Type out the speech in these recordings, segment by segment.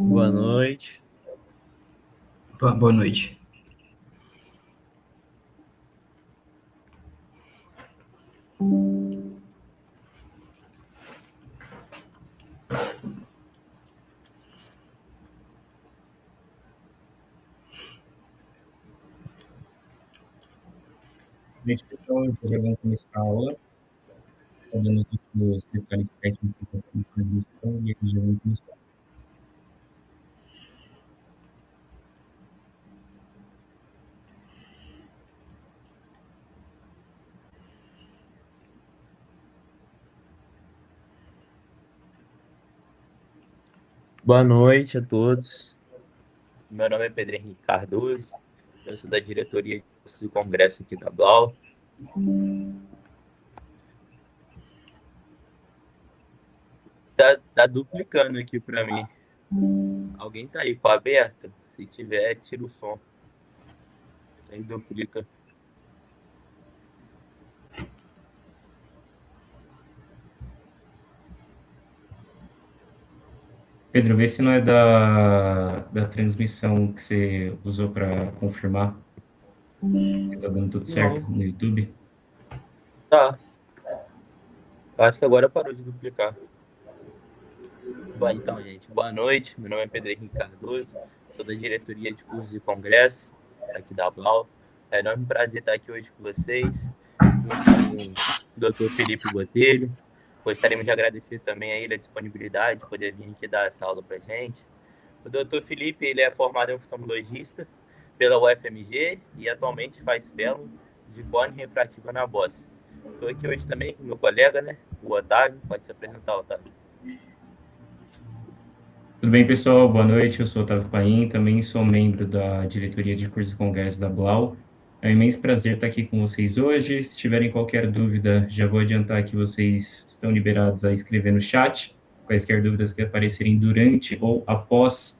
Boa noite. Boa noite. Gente, pessoal, já vamos começar a aula, falando aqui dos detalhes técnicos da transmissão e aqui já vamos começar. Boa noite a todos. Meu nome é Pedro Henrique Cardoso. Eu sou da diretoria do Congresso aqui da Blau. Tá duplicando aqui para mim. Alguém tá aí com a aberta? Se tiver, tira o som. Aí duplica. Pedro, vê se não é da transmissão que você usou para confirmar se está dando tudo certo Não, no YouTube. tá. Acho que agora parou de duplicar. Bom, então, gente, boa noite. Meu nome é Pedro Henrique Cardoso. Sou da diretoria de cursos e congresso aqui da Blau. É um enorme prazer estar aqui hoje com vocês, junto com o Dr. Felipe Botelho. Gostaríamos de agradecer também a ele a disponibilidade de poder vir aqui dar essa aula para gente. O Dr. Felipe, ele é formado em oftalmologista pela UFMG e atualmente faz fellow de córnea refrativa na BOSS. Estou aqui hoje também com meu colega, né, o Otávio. Pode se apresentar, Otávio. Tudo bem, pessoal? Boa noite. Eu sou Otávio Paim, também sou membro da diretoria de cursos e congressos da Blau. É um imenso prazer estar aqui com vocês hoje. Se tiverem qualquer dúvida, já vou adiantar que vocês estão liberados a escrever no chat. Quaisquer dúvidas que aparecerem durante ou após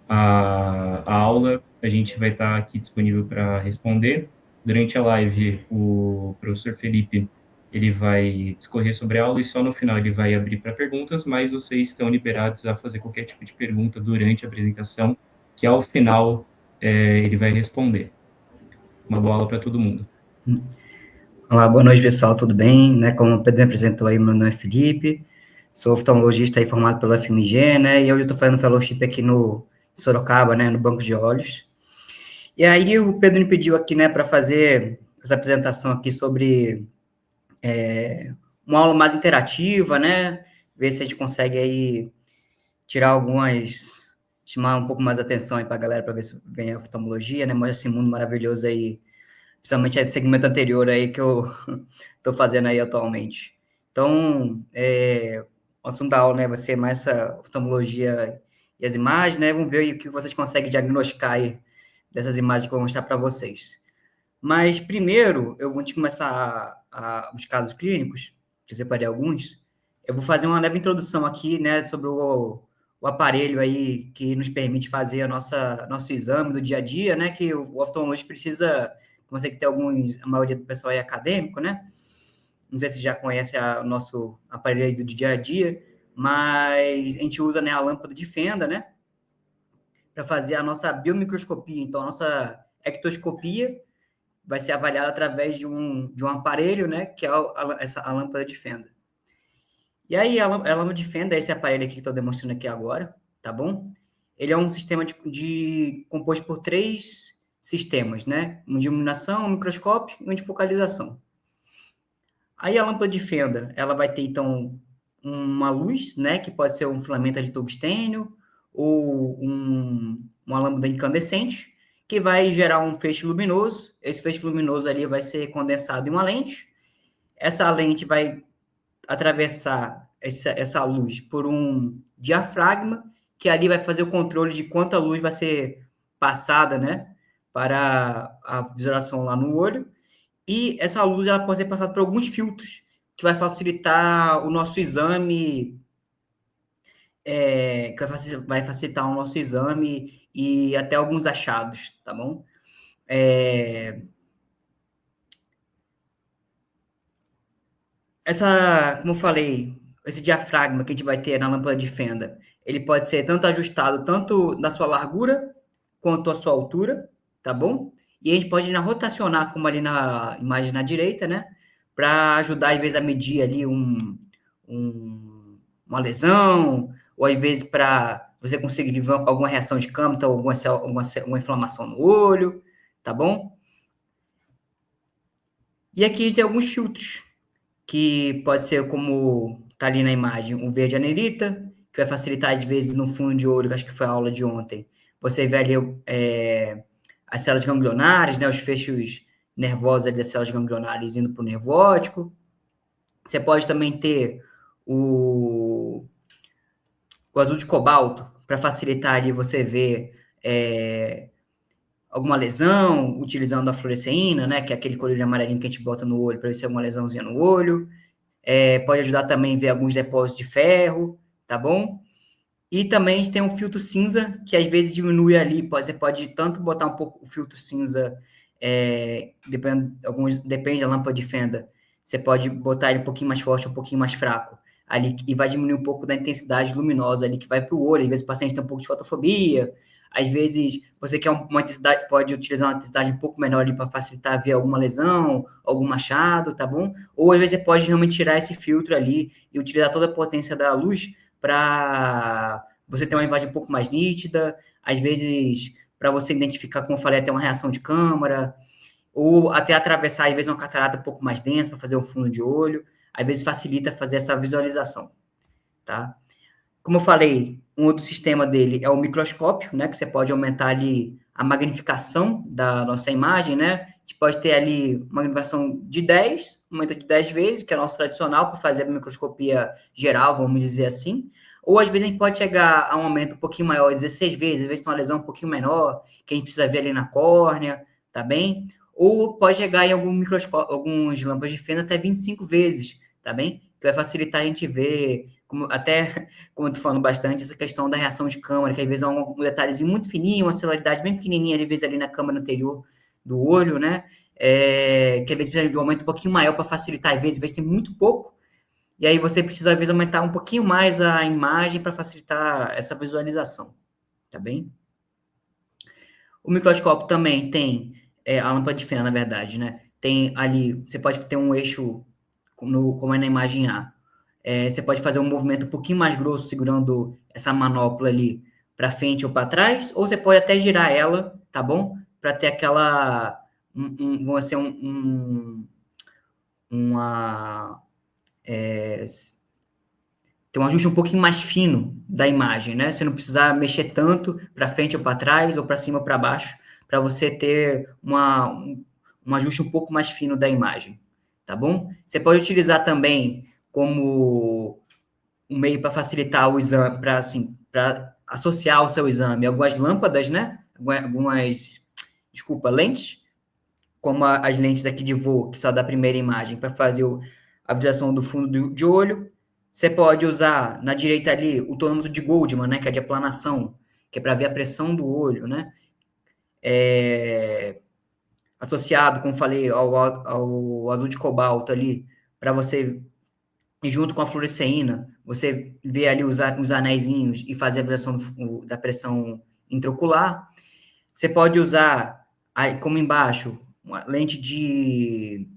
a aula, a gente vai estar aqui disponível para responder. Durante a live, o professor Felipe ele vai discorrer sobre a aula e só no final ele vai abrir para perguntas, mas vocês estão liberados a fazer qualquer tipo de pergunta durante a apresentação, que ao final ele vai responder. Uma boa aula para todo mundo. Olá, boa noite, pessoal, tudo bem? Né, como o Pedro me apresentou aí, meu nome é Felipe, sou oftalmologista aí formado pela FMG, né, e hoje eu estou fazendo fellowship aqui no Sorocaba, né, no Banco de Olhos. E aí o Pedro me pediu aqui, né, para fazer essa apresentação aqui sobre uma aula mais interativa, né, ver se a gente consegue aí tirar algumas, chamar um pouco mais a atenção aí para a galera, para ver se vem a oftalmologia, né, mostra esse mundo maravilhoso aí, principalmente é do segmento anterior aí que eu estou fazendo aí atualmente. Então, o assunto da aula, né, vai ser mais essa oftalmologia e as imagens, né, vamos ver aí o que vocês conseguem diagnosticar aí dessas imagens que eu vou mostrar para vocês. Mas, primeiro, eu vou te começar os casos clínicos, que eu separei alguns. Eu vou fazer uma leve introdução aqui, né, sobre o aparelho aí que nos permite fazer nosso exame do dia a dia, né, que o oftalmologista precisa, como você que tem alguns, a maioria do pessoal é acadêmico, né, não sei se já conhece o nosso aparelho aí do dia a dia, mas a gente usa, né, a lâmpada de fenda, né, para fazer a nossa biomicroscopia, então a nossa ectoscopia vai ser avaliada através de um aparelho, né, que é a lâmpada de fenda. E aí, a lâmpada de fenda é esse aparelho aqui que estou demonstrando aqui agora, tá bom? Ele é um sistema composto por três sistemas, né? Um de iluminação, um microscópio e um de focalização. Aí a lâmpada de fenda, ela vai ter, então, uma luz, né, que pode ser um filamento de tungstênio ou uma lâmpada incandescente, que vai gerar um feixe luminoso. Esse feixe luminoso ali vai ser condensado em uma lente. Essa lente vai atravessar essa luz por um diafragma, que ali vai fazer o controle de quanta luz vai ser passada, né, para a visualização lá no olho. E essa luz ela pode ser passada por alguns filtros, que vai facilitar o nosso exame, que vai facilitar o nosso exame e até alguns achados, tá bom? Como eu falei, esse diafragma que a gente vai ter na lâmpada de fenda, ele pode ser tanto ajustado, tanto na sua largura, quanto a sua altura, tá bom? E a gente pode rotacionar, como ali na imagem na direita, né? Para ajudar, às vezes, a medir ali uma lesão, ou às vezes para você conseguir ver alguma reação de câmera, ou alguma inflamação no olho, tá bom? E aqui tem alguns filtros, que pode ser como tá ali na imagem, o verde anerita, que vai facilitar, às vezes, no fundo de olho, que acho que foi a aula de ontem. Você vê ali as células ganglionares, né, os fechos nervosos ali das células ganglionares indo para o nervo óptico. Você pode também ter o azul de cobalto, para facilitar ali você ver alguma lesão, utilizando a fluoresceína, né, que é aquele colírio amarelinho que a gente bota no olho para ver se é alguma lesãozinha no olho. Pode ajudar também a ver alguns depósitos de ferro, tá bom? E também a gente tem um filtro cinza, que às vezes diminui ali, você pode tanto botar um pouco o filtro cinza, depende da lâmpada de fenda, você pode botar ele um pouquinho mais forte, um pouquinho mais fraco, ali, e vai diminuir um pouco da intensidade luminosa ali, que vai para o olho, às vezes o paciente tem um pouco de fotofobia, às vezes você quer uma intensidade, pode utilizar uma intensidade um pouco menor ali para facilitar ver alguma lesão, algum machado, tá bom? Ou às vezes você pode realmente tirar esse filtro ali e utilizar toda a potência da luz para você ter uma imagem um pouco mais nítida, às vezes para você identificar, como eu falei, até uma reação de câmara, ou até atravessar, às vezes, uma catarata um pouco mais densa para fazer o fundo de olho, às vezes facilita fazer essa visualização, tá? Como eu falei, um outro sistema dele é o microscópio, né, que você pode aumentar ali a magnificação da nossa imagem, né? A gente pode ter ali uma magnificação de 10, aumenta de 10 vezes, que é o nosso tradicional para fazer a microscopia geral, vamos dizer assim. Ou às vezes a gente pode chegar a um aumento um pouquinho maior, 16 vezes, às vezes tem uma lesão um pouquinho menor, que a gente precisa ver ali na córnea, tá bem? Ou pode chegar em alguns lâmpadas de fenda até 25 vezes, tá bem? Que vai facilitar a gente ver, como eu tô falando bastante, essa questão da reação de câmera, que às vezes é um detalhezinho muito fininho, uma celularidade bem pequenininha, às vezes ali na câmera anterior do olho, né? Que às vezes precisa de um aumento um pouquinho maior para facilitar, às vezes tem muito pouco, e aí você precisa, às vezes, aumentar um pouquinho mais a imagem para facilitar essa visualização, tá bem? O microscópio também tem, a lâmpada de fenda, na verdade, né? Tem ali, você pode ter um eixo, como é na imagem A. Você pode fazer um movimento um pouquinho mais grosso, segurando essa manopla ali para frente ou para trás, ou você pode até girar ela, tá bom? Para ter aquela, vamos dizer, ter um ajuste um pouquinho mais fino da imagem, né? Você não precisar mexer tanto para frente ou para trás, ou para cima ou para baixo, para você ter um ajuste um pouco mais fino da imagem, tá bom? Você pode utilizar também como um meio para facilitar o exame, para associar ao seu exame algumas lâmpadas, né? Lentes, como as lentes daqui de voo, que só dá a primeira imagem, para fazer a visualização do fundo de olho. Você pode usar na direita ali o tonômetro de Goldman, né, que é de aplanação, que é para ver a pressão do olho, né? Associado, como falei, ao azul de cobalto ali, para você, junto com a fluoresceína, você ver ali os anéisinhos e fazer a avaliação da pressão intraocular. Você pode usar, como embaixo, uma lente de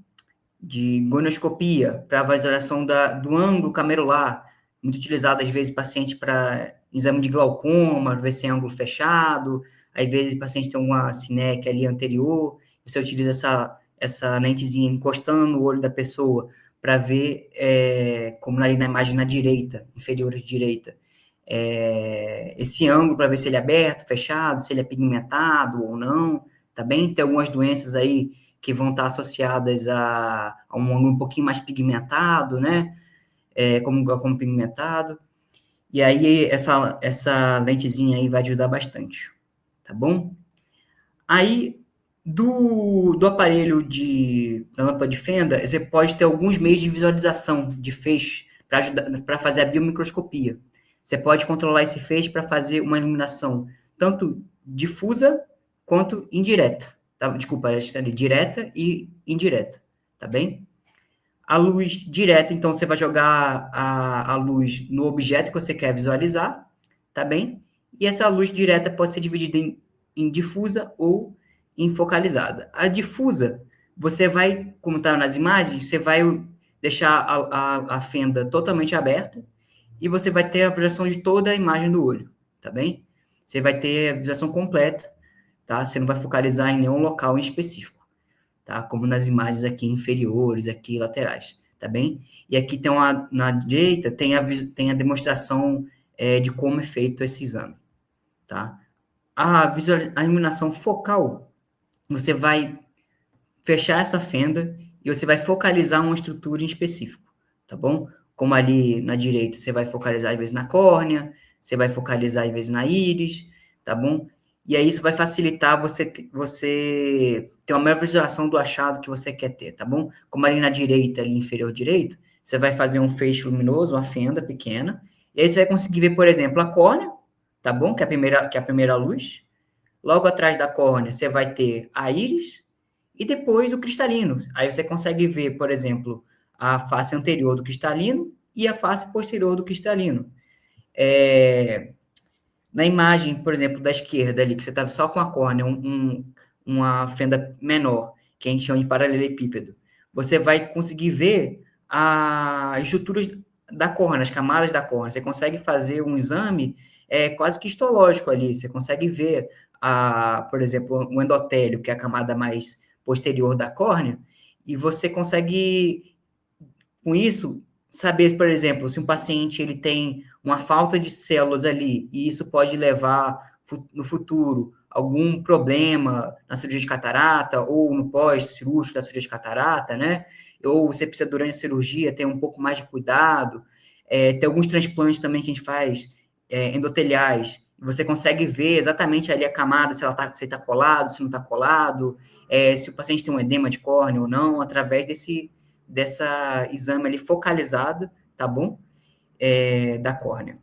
gonioscopia para avaliação do ângulo camerular, muito utilizado às vezes paciente para exame de glaucoma, ver se é ângulo fechado, às vezes o paciente tem uma cineque ali anterior, você utiliza essa lentezinha encostando no olho da pessoa para ver, como ali na imagem na direita, inferior à direita, esse ângulo para ver se ele é aberto, fechado, se ele é pigmentado ou não, tá bem? Tem algumas doenças aí que vão estar associadas a um ângulo um pouquinho mais pigmentado, né? Como glaucoma pigmentado. E aí, essa lentezinha aí vai ajudar bastante, tá bom? Aí, do aparelho da lâmpada de fenda, você pode ter alguns meios de visualização de feixe para fazer a biomicroscopia. Você pode controlar esse feixe para fazer uma iluminação tanto difusa quanto indireta. Tá? Desculpa, direta e indireta, tá bem? A luz direta, então, você vai jogar a luz no objeto que você quer visualizar, tá bem? E essa luz direta pode ser dividida em difusa ou em focalizada. A difusa, você vai, como está nas imagens, você vai deixar a fenda totalmente aberta e você vai ter a projeção de toda a imagem do olho, tá bem? Você vai ter a visualização completa, tá? Você não vai focalizar em nenhum local em específico, tá? Como nas imagens aqui inferiores, aqui laterais, tá bem? E aqui tem na direita tem a demonstração de como é feito esse exame, tá? A iluminação focal, você vai fechar essa fenda e você vai focalizar uma estrutura em específico, tá bom? Como ali na direita, você vai focalizar às vezes na córnea, você vai focalizar às vezes na íris, tá bom? E aí isso vai facilitar você ter uma melhor visualização do achado que você quer ter, tá bom? Como ali na direita, ali inferior direito, você vai fazer um feixe luminoso, uma fenda pequena, e aí você vai conseguir ver, por exemplo, a córnea, tá bom? Que é a primeira luz. Logo atrás da córnea, você vai ter a íris, e depois o cristalino. Aí você consegue ver, por exemplo, a face anterior do cristalino e a face posterior do cristalino. Na imagem, por exemplo, da esquerda ali, que você está só com a córnea, uma fenda menor, que a gente chama de paralelepípedo, você vai conseguir ver as estruturas da córnea, as camadas da córnea. Você consegue fazer um exame quase que histológico ali. Você consegue ver, por exemplo, o endotélio, que é a camada mais posterior da córnea, e você consegue, com isso, saber, por exemplo, se um paciente ele tem uma falta de células ali, e isso pode levar, no futuro, algum problema na cirurgia de catarata, ou no pós-cirúrgico da cirurgia de catarata, né? Ou você precisa, durante a cirurgia, ter um pouco mais de cuidado. Tem alguns transplantes também que a gente faz, endoteliais, você consegue ver exatamente ali a camada, se está colado, se não está colado, se o paciente tem um edema de córnea ou não, através dessa exame ali focalizado, tá bom? Da córnea.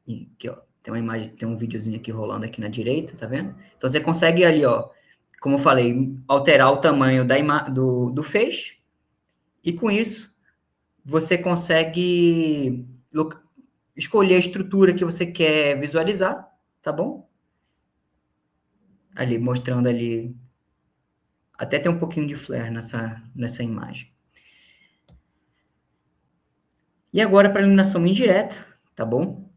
E aqui, ó, tem uma imagem, tem um videozinho aqui rolando aqui na direita, tá vendo? Então, você consegue ali, ó, como eu falei, alterar o tamanho do feixe, e com isso, você consegue escolher a estrutura que você quer visualizar, tá bom? Ali, mostrando ali, até tem um pouquinho de flare nessa imagem. E agora para a iluminação indireta, tá bom?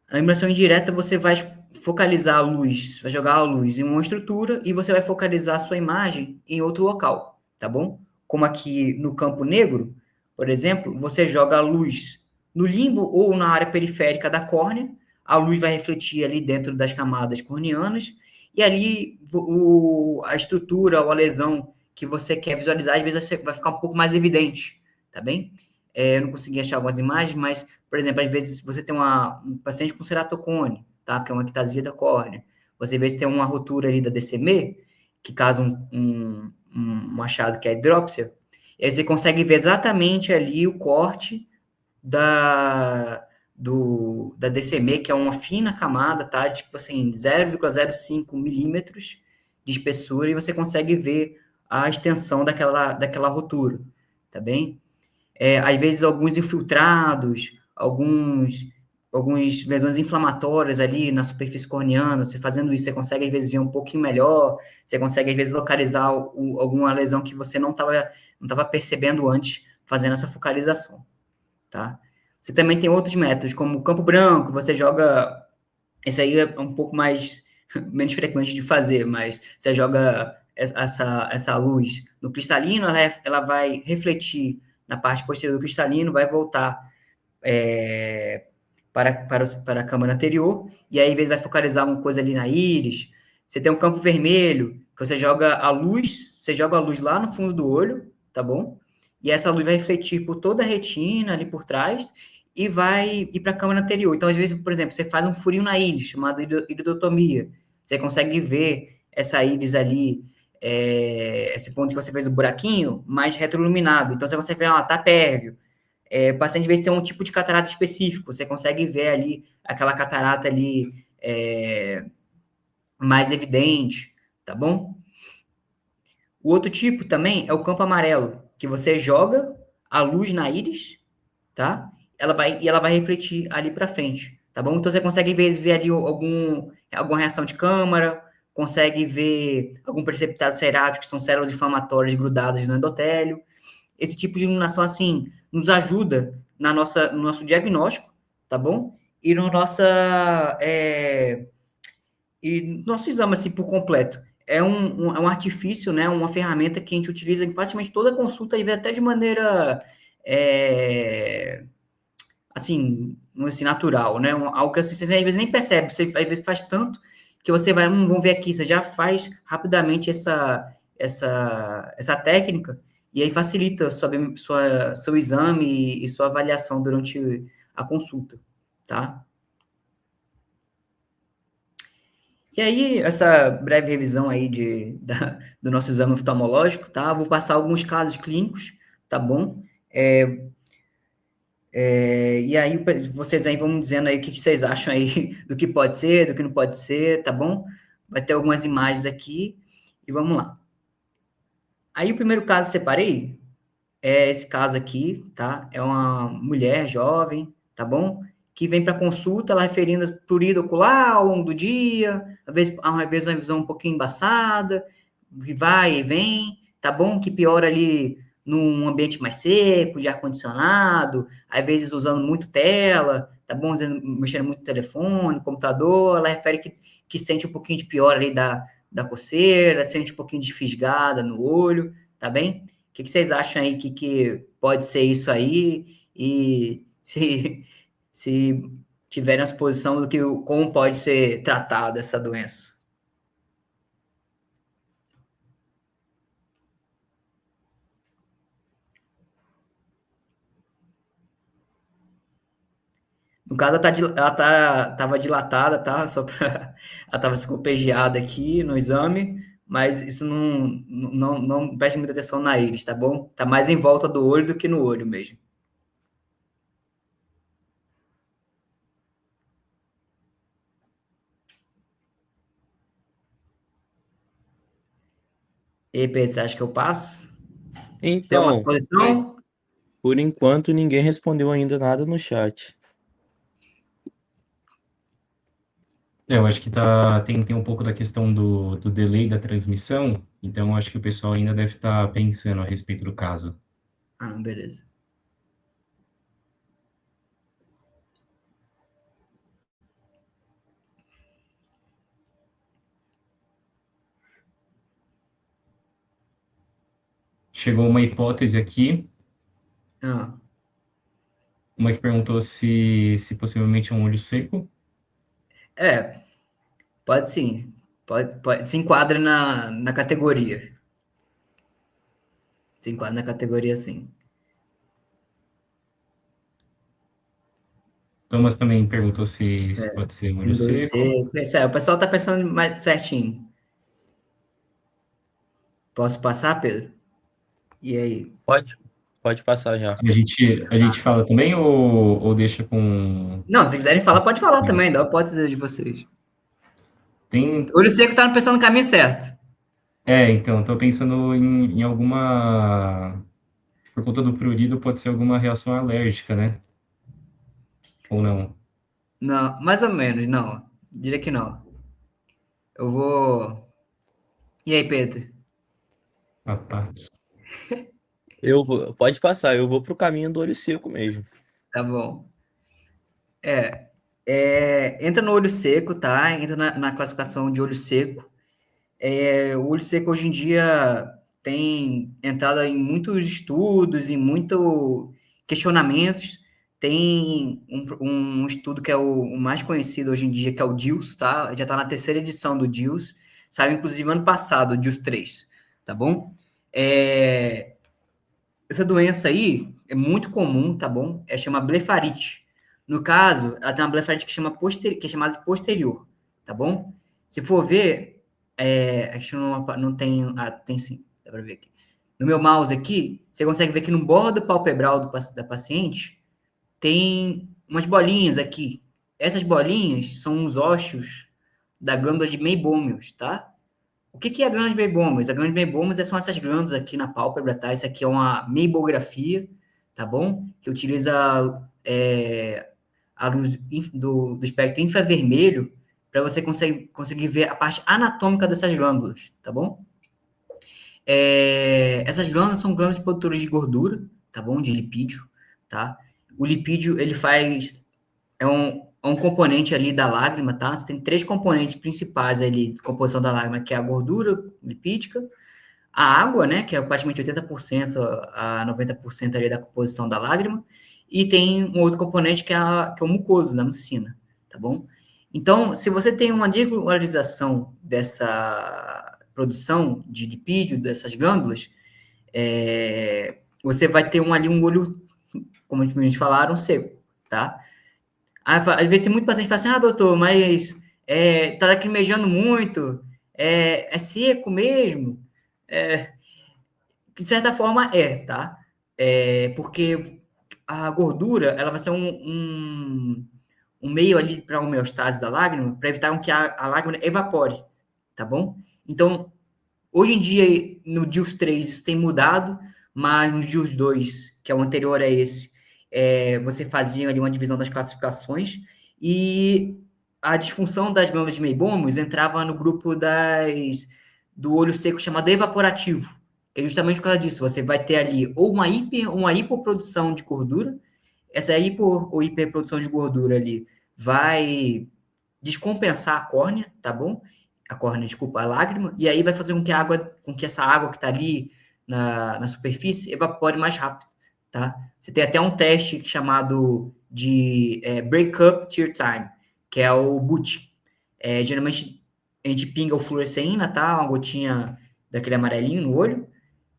A iluminação indireta, você vai focalizar a luz, vai jogar a luz em uma estrutura e você vai focalizar a sua imagem em outro local, tá bom? Como aqui no campo negro, por exemplo, você joga a luz no limbo ou na área periférica da córnea, a luz vai refletir ali dentro das camadas corneanas, e ali a estrutura ou a lesão que você quer visualizar, às vezes vai ficar um pouco mais evidente, tá bem? Eu não consegui achar algumas imagens, mas, por exemplo, às vezes você tem um paciente com ceratocone, tá? Que é uma ectasia da córnea. Você vê se tem uma rotura ali da DCM, que causa um achado que é hidrópsia, e aí você consegue ver exatamente ali o corte da DCM, que é uma fina camada, tá? Tipo assim, 0,05 milímetros de espessura, e você consegue ver a extensão daquela rotura, tá bem? Às vezes, alguns infiltrados, algumas lesões inflamatórias ali na superfície corneana, você fazendo isso, você consegue, às vezes, ver um pouquinho melhor, você consegue, às vezes, localizar alguma lesão que você não estava percebendo antes, fazendo essa focalização, tá? Você também tem outros métodos, como o campo branco, você joga... Esse aí é um pouco menos frequente de fazer, mas você joga essa luz no cristalino, ela vai refletir na parte posterior do cristalino, vai voltar para a câmara anterior, e aí, às vezes, vai focalizar alguma coisa ali na íris. Você tem um campo vermelho, que você joga a luz lá no fundo do olho, tá bom? E essa luz vai refletir por toda a retina ali por trás, e vai ir para a câmara anterior. Então, às vezes, por exemplo, você faz um furinho na íris, chamado iridotomia. Você consegue ver essa íris ali, esse ponto que você fez o buraquinho, mais retroiluminado. Então, você consegue ver, tá pérvio. O paciente, às vezes, tem um tipo de catarata específico. Você consegue ver ali aquela catarata ali mais evidente, tá bom? O outro tipo também é o campo amarelo, que você joga a luz na íris, tá? Ela vai refletir ali para frente, tá bom? Então você consegue ver ali alguma reação de câmara, consegue ver algum precipitado cerático, que são células inflamatórias grudadas no endotélio. Esse tipo de iluminação, assim, nos ajuda no nosso diagnóstico, tá bom? E no nosso exame, assim, por completo. É um artifício, né? Uma ferramenta que a gente utiliza em praticamente toda consulta e até de maneira, é, assim, assim, natural, né? Algo que assim, você às vezes nem percebe, você às vezes faz tanto que você vai, vamos ver aqui, você já faz rapidamente essa técnica e aí facilita seu exame e sua avaliação durante a consulta, tá? E aí, essa breve revisão aí do nosso exame oftalmológico, tá? Vou passar alguns casos clínicos, tá bom? E aí, vocês aí vão dizendo aí o que vocês acham aí do que pode ser, do que não pode ser, tá bom? Vai ter algumas imagens aqui e vamos lá. Aí, o primeiro caso que separei é esse caso aqui, tá? É uma mulher jovem, tá bom? Que vem para consulta, ela referindo prurido ocular ao longo do dia, às vezes uma visão um pouquinho embaçada, vai e vem, tá bom? Que piora ali num ambiente mais seco, de ar-condicionado, às vezes usando muito tela, tá bom? Mexendo muito no telefone, computador, ela refere que sente um pouquinho de pior ali da coceira, sente um pouquinho de fisgada no olho, tá bem? O que vocês acham aí que pode ser isso aí? E se tiverem a suposição do que como pode ser tratada essa doença? No caso, tava dilatada, tá? Ela tava escopegiada aqui no exame, mas isso não preste muita atenção na íris, tá bom? Tá mais em volta do olho do que no olho mesmo. E aí, Pedro, você acha que eu passo? Tem uma Então, suposição? por enquanto ninguém respondeu ainda nada no chat. Eu acho que tem um pouco da questão do delay da transmissão, então eu acho que o pessoal ainda deve estar pensando a respeito do caso. Ah, não, beleza. Chegou uma hipótese aqui, Ah, uma que perguntou se possivelmente é um olho seco. é, pode sim. Se enquadra na categoria. Se enquadra na categoria, sim. Thomas também perguntou se pode ser um olho Síndrome do seco. seco. Isso é, o pessoal tá pensando mais certinho. Posso passar, Pedro? E aí? Pode passar já. A gente fala também ou deixa com. Não, se quiserem falar, pode falar também, dá a hipótese de vocês. Tem. O olho seco tá pensando no caminho certo. Então, estou pensando em alguma. Por conta do prurido, pode ser alguma reação alérgica, né? Ou não? Não, mais ou menos, não. Diria que não. Eu vou. E aí, Pedro? Rapaz. Pode passar, eu vou pro caminho do olho seco mesmo. Tá bom. Entra no olho seco, tá? Entra na classificação de olho seco. O olho seco hoje em dia tem entrado em muitos estudos e muitos questionamentos. Tem um estudo que é o mais conhecido hoje em dia, que é o DILS, tá? Já está na terceira edição do DILS. Saiu, inclusive, ano passado, o DILS 3, tá bom? Essa doença aí é muito comum, tá bom? Chama blefarite. No caso, ela tem uma blefarite que é chamada de posterior, tá bom? Se for ver, acho que não tem. Ah, tem sim, dá pra ver aqui. No meu mouse aqui, você consegue ver que no bordo palpebral da paciente tem umas bolinhas aqui. Essas bolinhas são os ósseos da glândula de Meibomius, tá? O que é a glândula de Meibomos? A glândula de Meibomos são essas glândulas aqui na pálpebra, tá? Isso aqui é uma meibografia, tá bom? Que utiliza a luz do espectro infravermelho para você conseguir ver a parte anatômica dessas glândulas, tá bom? Essas glândulas são glândulas produtoras de gordura, tá bom? De lipídio, tá? O lipídio, ele é um componente ali da lágrima, tá? Você tem 3 componentes principais ali de composição da lágrima, que é a gordura lipídica, a água, né, que é praticamente 80% a 90% ali da composição da lágrima, e tem um outro componente que é o mucoso, da mucina, tá bom? Então, se você tem uma desregularização dessa produção de lipídio, dessas glândulas, você vai ter ali um olho, como a gente falaram, seco, tá? Às vezes, muito paciente fala assim, doutor, mas tá lacrimejando muito, é seco mesmo? De certa forma, tá? Porque a gordura, ela vai ser um meio ali para a homeostase da lágrima, para evitar que a lágrima evapore, tá bom? Então, hoje em dia, no DIUS 3, isso tem mudado, mas no DIUS 2, que é o anterior a esse, você fazia ali uma divisão das classificações e a disfunção das glândulas de Meibomos entrava no grupo do olho seco chamado evaporativo, que é justamente por causa disso. Você vai ter ali ou uma hipoprodução de gordura, essa hipo ou hiperprodução de gordura ali vai descompensar a córnea, tá bom? A córnea, desculpa, a lágrima, e aí vai fazer com que essa água que está ali na superfície evapore mais rápido, tá? Você tem até um teste chamado de Breakup Tear Time, que é o BUT. Geralmente, a gente pinga o fluoresceína, tá? Uma gotinha daquele amarelinho no olho.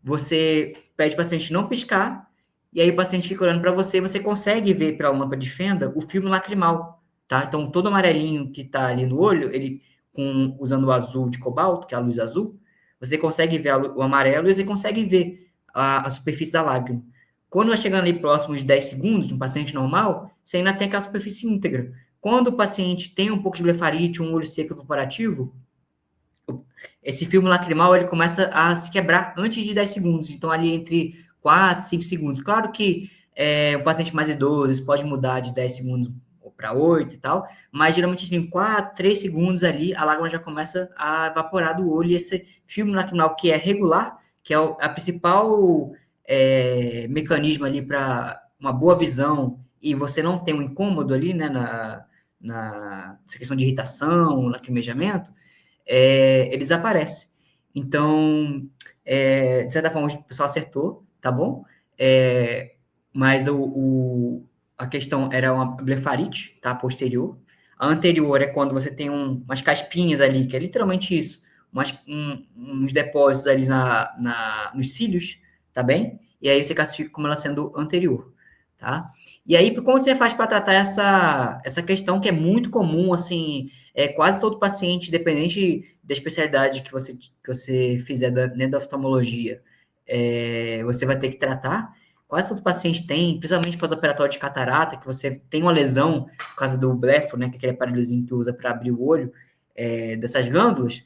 Você pede para o paciente não piscar, e aí o paciente fica olhando para você, você consegue ver pela lâmpada de fenda o filme lacrimal, tá? Então, todo amarelinho que está ali no olho, ele usando o azul de cobalto, que é a luz azul, você consegue ver o amarelo e você consegue ver a superfície da lágrima. Quando vai chegando ali próximo de 10 segundos de um paciente normal, você ainda tem aquela superfície íntegra. Quando o paciente tem um pouco de blefarite, um olho seco evaporativo, esse filme lacrimal ele começa a se quebrar antes de 10 segundos. Então, ali entre 4 e 5 segundos. Claro que um paciente mais idoso, isso pode mudar de 10 segundos para 8 e tal, mas geralmente assim, 4, 3 segundos ali, a lágrima já começa a evaporar do olho, e esse filme lacrimal que é regular, que é a principal mecanismo ali para uma boa visão, e você não tem um incômodo ali, né, nessa questão de irritação, lacrimejamento, ele desaparece. Então, de certa forma, o pessoal acertou, tá bom? Mas a questão era uma blefarite, tá? Posterior. A anterior é quando você tem umas caspinhas ali, que é literalmente isso, uns depósitos ali nos cílios, tá bem? E aí você classifica como ela sendo anterior, tá? E aí, como você faz para tratar essa questão que é muito comum, assim, quase todo paciente, independente da especialidade que você fizer dentro da oftalmologia, você vai ter que tratar. Quase todo paciente tem, principalmente pós-operatório de catarata, que você tem uma lesão por causa do blefo, né, que é aquele aparelhozinho que usa para abrir o olho dessas glândulas,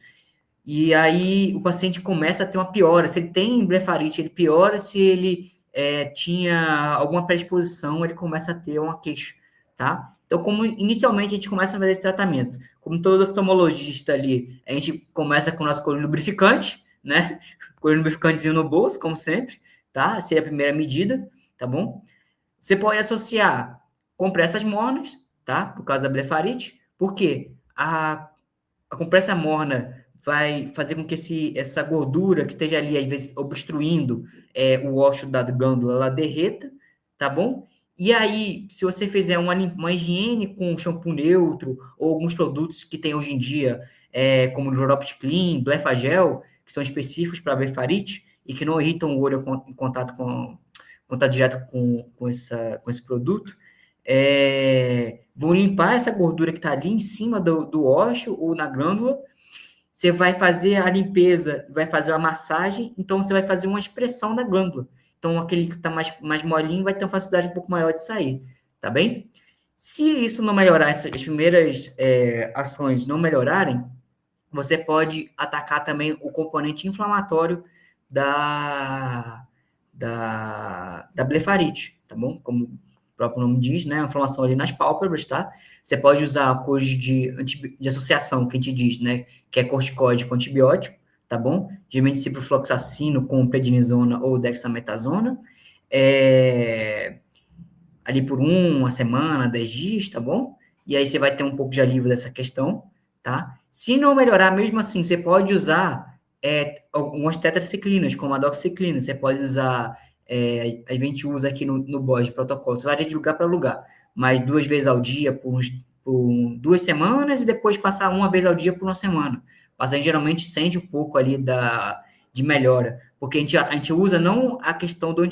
e aí o paciente começa a ter uma piora. Se ele tem blefarite, ele piora. Se ele tinha alguma predisposição, ele começa a ter uma queixa, tá? Então, como inicialmente a gente começa a fazer esse tratamento, como todo oftalmologista ali, a gente começa com o nosso colírio lubrificante, né? Colírio lubrificantezinho no bolso, como sempre, tá? Seria a primeira medida, tá bom? Você pode associar compressas mornas, tá? Por causa da blefarite. Por quê? A compressa morna vai fazer com que essa gordura que esteja ali, às vezes, obstruindo o ósseo da glândula, ela derreta, tá bom? E aí, se você fizer uma higiene com shampoo neutro ou alguns produtos que tem hoje em dia, como o Loropt Clean, Blefagel, que são específicos para blefarite e que não irritam o olho em contato direto com esse produto, vão limpar essa gordura que está ali em cima do ósseo ou na glândula. Você vai fazer a limpeza, vai fazer a massagem, então você vai fazer uma expressão da glândula. Então, aquele que está mais molinho vai ter uma facilidade um pouco maior de sair, tá bem? Se isso não melhorar, as primeiras ações não melhorarem, você pode atacar também o componente inflamatório da blefarite, tá bom? Como o próprio nome diz, né? A inflamação ali nas pálpebras, tá? Você pode usar coisas de associação, que a gente diz, né? Que é corticoide com antibiótico, tá bom? Geralmente ciprofloxacino com prednisona ou dexametasona. Ali por uma semana, 10 dias, tá bom? E aí você vai ter um pouco de alívio dessa questão, tá? Se não melhorar, mesmo assim, você pode usar algumas tetraciclinas, como a doxiciclina, você pode usar, a gente usa aqui no BOS de protocolo, isso varia de lugar para lugar, mas 2 vezes ao dia por 2 semanas e depois passar uma vez ao dia por uma semana. O paciente geralmente sente um pouco ali de melhora, porque a gente usa não a questão do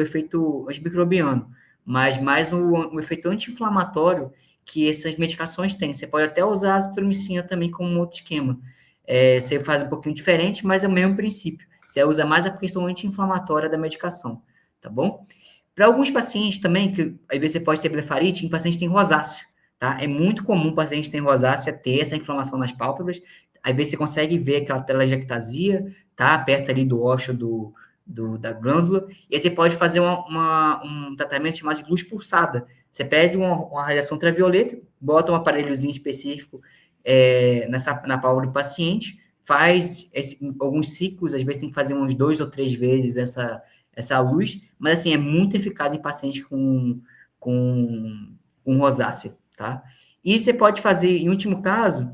efeito antimicrobiano, mas mais o efeito anti-inflamatório que essas medicações têm. Você pode até usar a azitromicina também como um outro esquema. Você faz um pouquinho diferente, mas é o mesmo princípio. Você usa mais a questão anti-inflamatória da medicação, tá bom? Para alguns pacientes também, que às vezes você pode ter blefarite, em pacientes que têm rosácea, tá? É muito comum o paciente que tem rosácea ter essa inflamação nas pálpebras. Às vezes você consegue ver aquela telangiectasia, tá? Perto ali do ósseo da glândula, e aí você pode fazer um tratamento chamado de luz pulsada. Você pede uma radiação ultravioleta, bota um aparelhozinho específico na pálpebra do paciente, faz alguns ciclos, às vezes tem que fazer uns 2 ou 3 vezes essa luz, mas assim, é muito eficaz em pacientes com rosácea, tá? E você pode fazer, em último caso,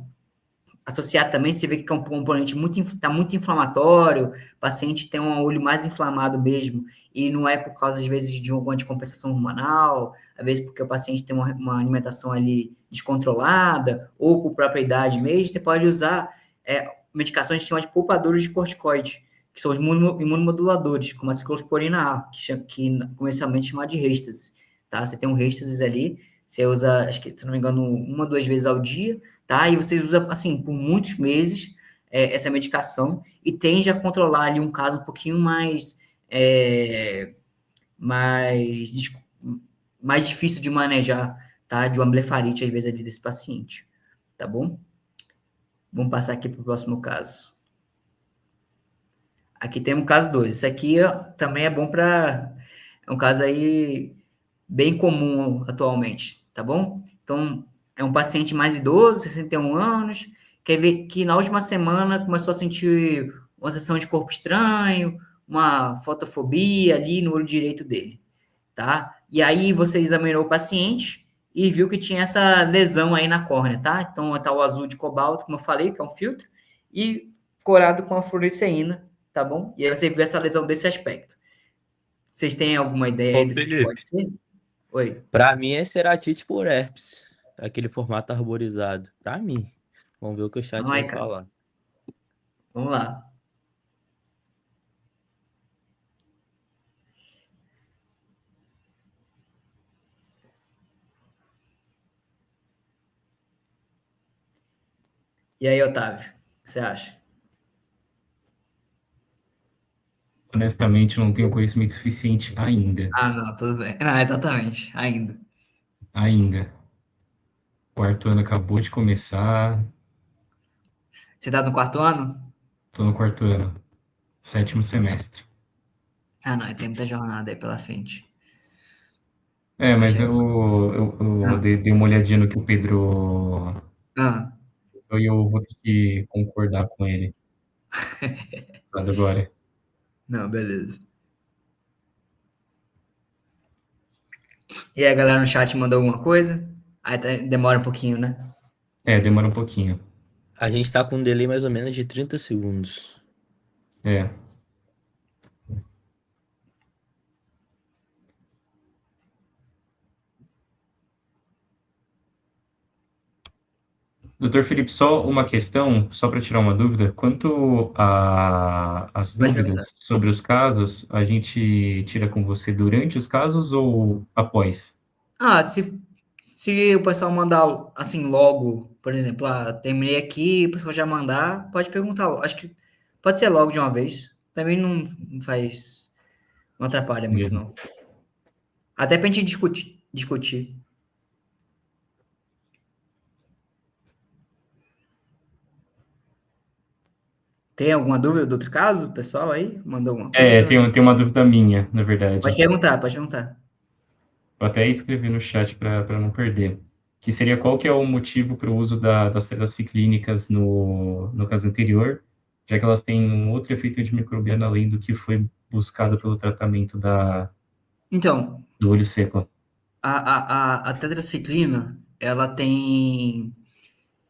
associar também, se vê que é um componente está muito inflamatório, o paciente tem um olho mais inflamado mesmo, e não é por causa, às vezes, de alguma descompensação hormonal, às vezes porque o paciente tem uma alimentação ali descontrolada, ou por própria idade mesmo, você pode usar medicações que chamam de poupadores de corticoide, que são os imunomoduladores, como a ciclosporina A, que comercialmente é chamada de Restasis, tá? Você tem um Restasis ali, você usa, acho que, se não me engano, 1 ou 2 vezes ao dia, tá? E você usa, assim, por muitos meses essa medicação e tende a controlar ali um caso um pouquinho mais, mais difícil de manejar, tá? De uma blefarite, às vezes, ali desse paciente, tá bom? Vamos passar aqui para o próximo caso. Aqui tem um caso 2. Esse aqui também é bom para... É um caso aí bem comum atualmente, tá bom? Então, é um paciente mais idoso, 61 anos, quer ver que na última semana começou a sentir uma sensação de corpo estranho, uma fotofobia ali no olho direito dele, tá? E aí você examinou o paciente e viu que tinha essa lesão aí na córnea, tá? Então, tá o azul de cobalto, como eu falei, que é um filtro, e corado com a fluoresceína, tá bom? E aí você viu essa lesão desse aspecto. Vocês têm alguma ideia Ô, aí do que Felipe, pode ser? Oi. pra mim é ceratite por herpes. Aquele formato arborizado. Pra mim. Vamos ver o que o chat Ai, vai cara. falar. Vamos lá. E aí, Otávio, o que você acha? Honestamente, não tenho conhecimento suficiente ainda. Ah, não, tudo bem. Não, exatamente, ainda. Ainda. Quarto ano acabou de começar, Você tá no 4º ano? tô no quarto ano, sétimo semestre. Ah, não, tem muita jornada aí pela frente. Mas Já... eu Ah, dei uma olhadinha no que o Pedro. ah, Eu vou ter que concordar com ele, sabe, agora. não, beleza. E aí, a galera no chat mandou alguma coisa? Aí demora um pouquinho, né? Demora um pouquinho. A gente tá com um delay mais ou menos de 30 segundos. É. Doutor Felipe, só uma questão, só para tirar uma dúvida. Quanto às Pode perguntar. dúvidas sobre os casos, a gente tira com você durante os casos ou após? Ah, se o pessoal mandar assim logo, por exemplo, terminei aqui, o pessoal já mandar, pode perguntar. Acho que pode ser logo de uma vez. Também não faz, não atrapalha muito, Beleza. não. Até pra gente discutir. Tem alguma dúvida do outro caso, pessoal aí? Mandou alguma É, coisa? tem uma dúvida minha, na verdade. Pode perguntar, pode perguntar. Vou até escrever no chat para não perder. Que seria qual que é o motivo para o uso das tetraciclínicas no caso anterior, já que elas têm um outro efeito antimicrobiano além do que foi buscado pelo tratamento Então, do olho seco. a tetraciclina, ela tem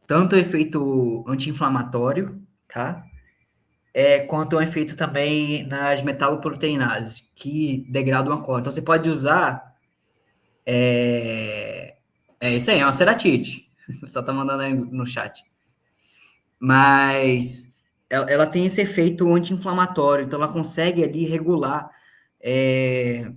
tanto efeito anti-inflamatório, tá? Quanto um efeito também nas metaloproteinases, que degradam a córnea. Então, você pode usar... É isso aí, é uma ceratite. O pessoal tá mandando aí no chat. Mas ela tem esse efeito anti-inflamatório, então ela consegue ali regular é,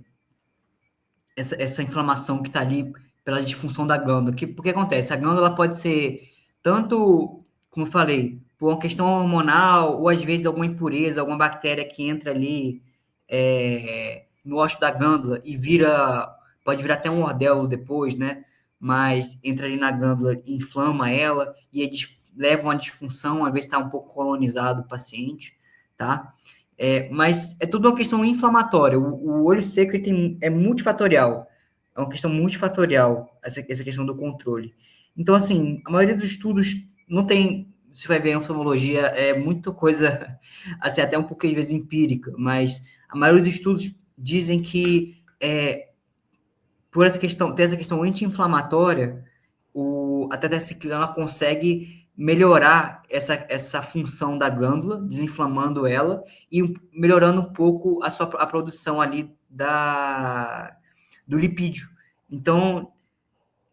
essa inflamação que está ali pela disfunção da glândula. Porque acontece? A glândula pode ser tanto, como eu falei, por uma questão hormonal, ou às vezes alguma impureza, alguma bactéria que entra ali no ósseo da glândula e pode virar até um ordelo depois, né? Mas entra ali na glândula, inflama ela e aí leva a uma disfunção, às vezes está um pouco colonizado o paciente, tá? Mas é tudo uma questão inflamatória. O olho seco é multifatorial. É uma questão multifatorial, essa questão do controle. Então, assim, a maioria dos estudos não tem. Você vai ver em oftalmologia, é muita coisa, assim, até um pouco, às vezes, empírica, mas a maioria dos estudos dizem que, por ter essa questão anti-inflamatória, a tetraciclina consegue melhorar essa função da glândula, desinflamando ela e melhorando um pouco a produção ali do lipídio. Então,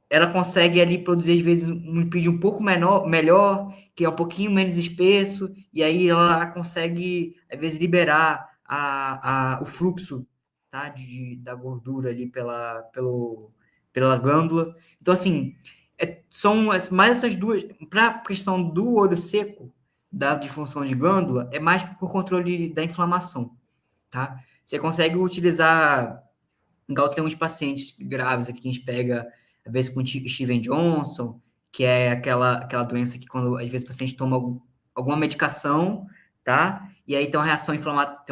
ela consegue ali produzir, às vezes, um lipídio um pouco melhor, que é um pouquinho menos espesso, e aí ela consegue, às vezes, liberar o fluxo, tá, da gordura ali pela glândula. Então, assim, são mais essas duas. Para a questão do olho seco, da disfunção de glândula, é mais por controle da inflamação, tá? Você consegue utilizar, igual tem uns pacientes graves aqui que a gente pega, às vezes com Steven Johnson, que é aquela doença que quando, às vezes, o paciente toma alguma medicação, tá? E aí tem uma reação tem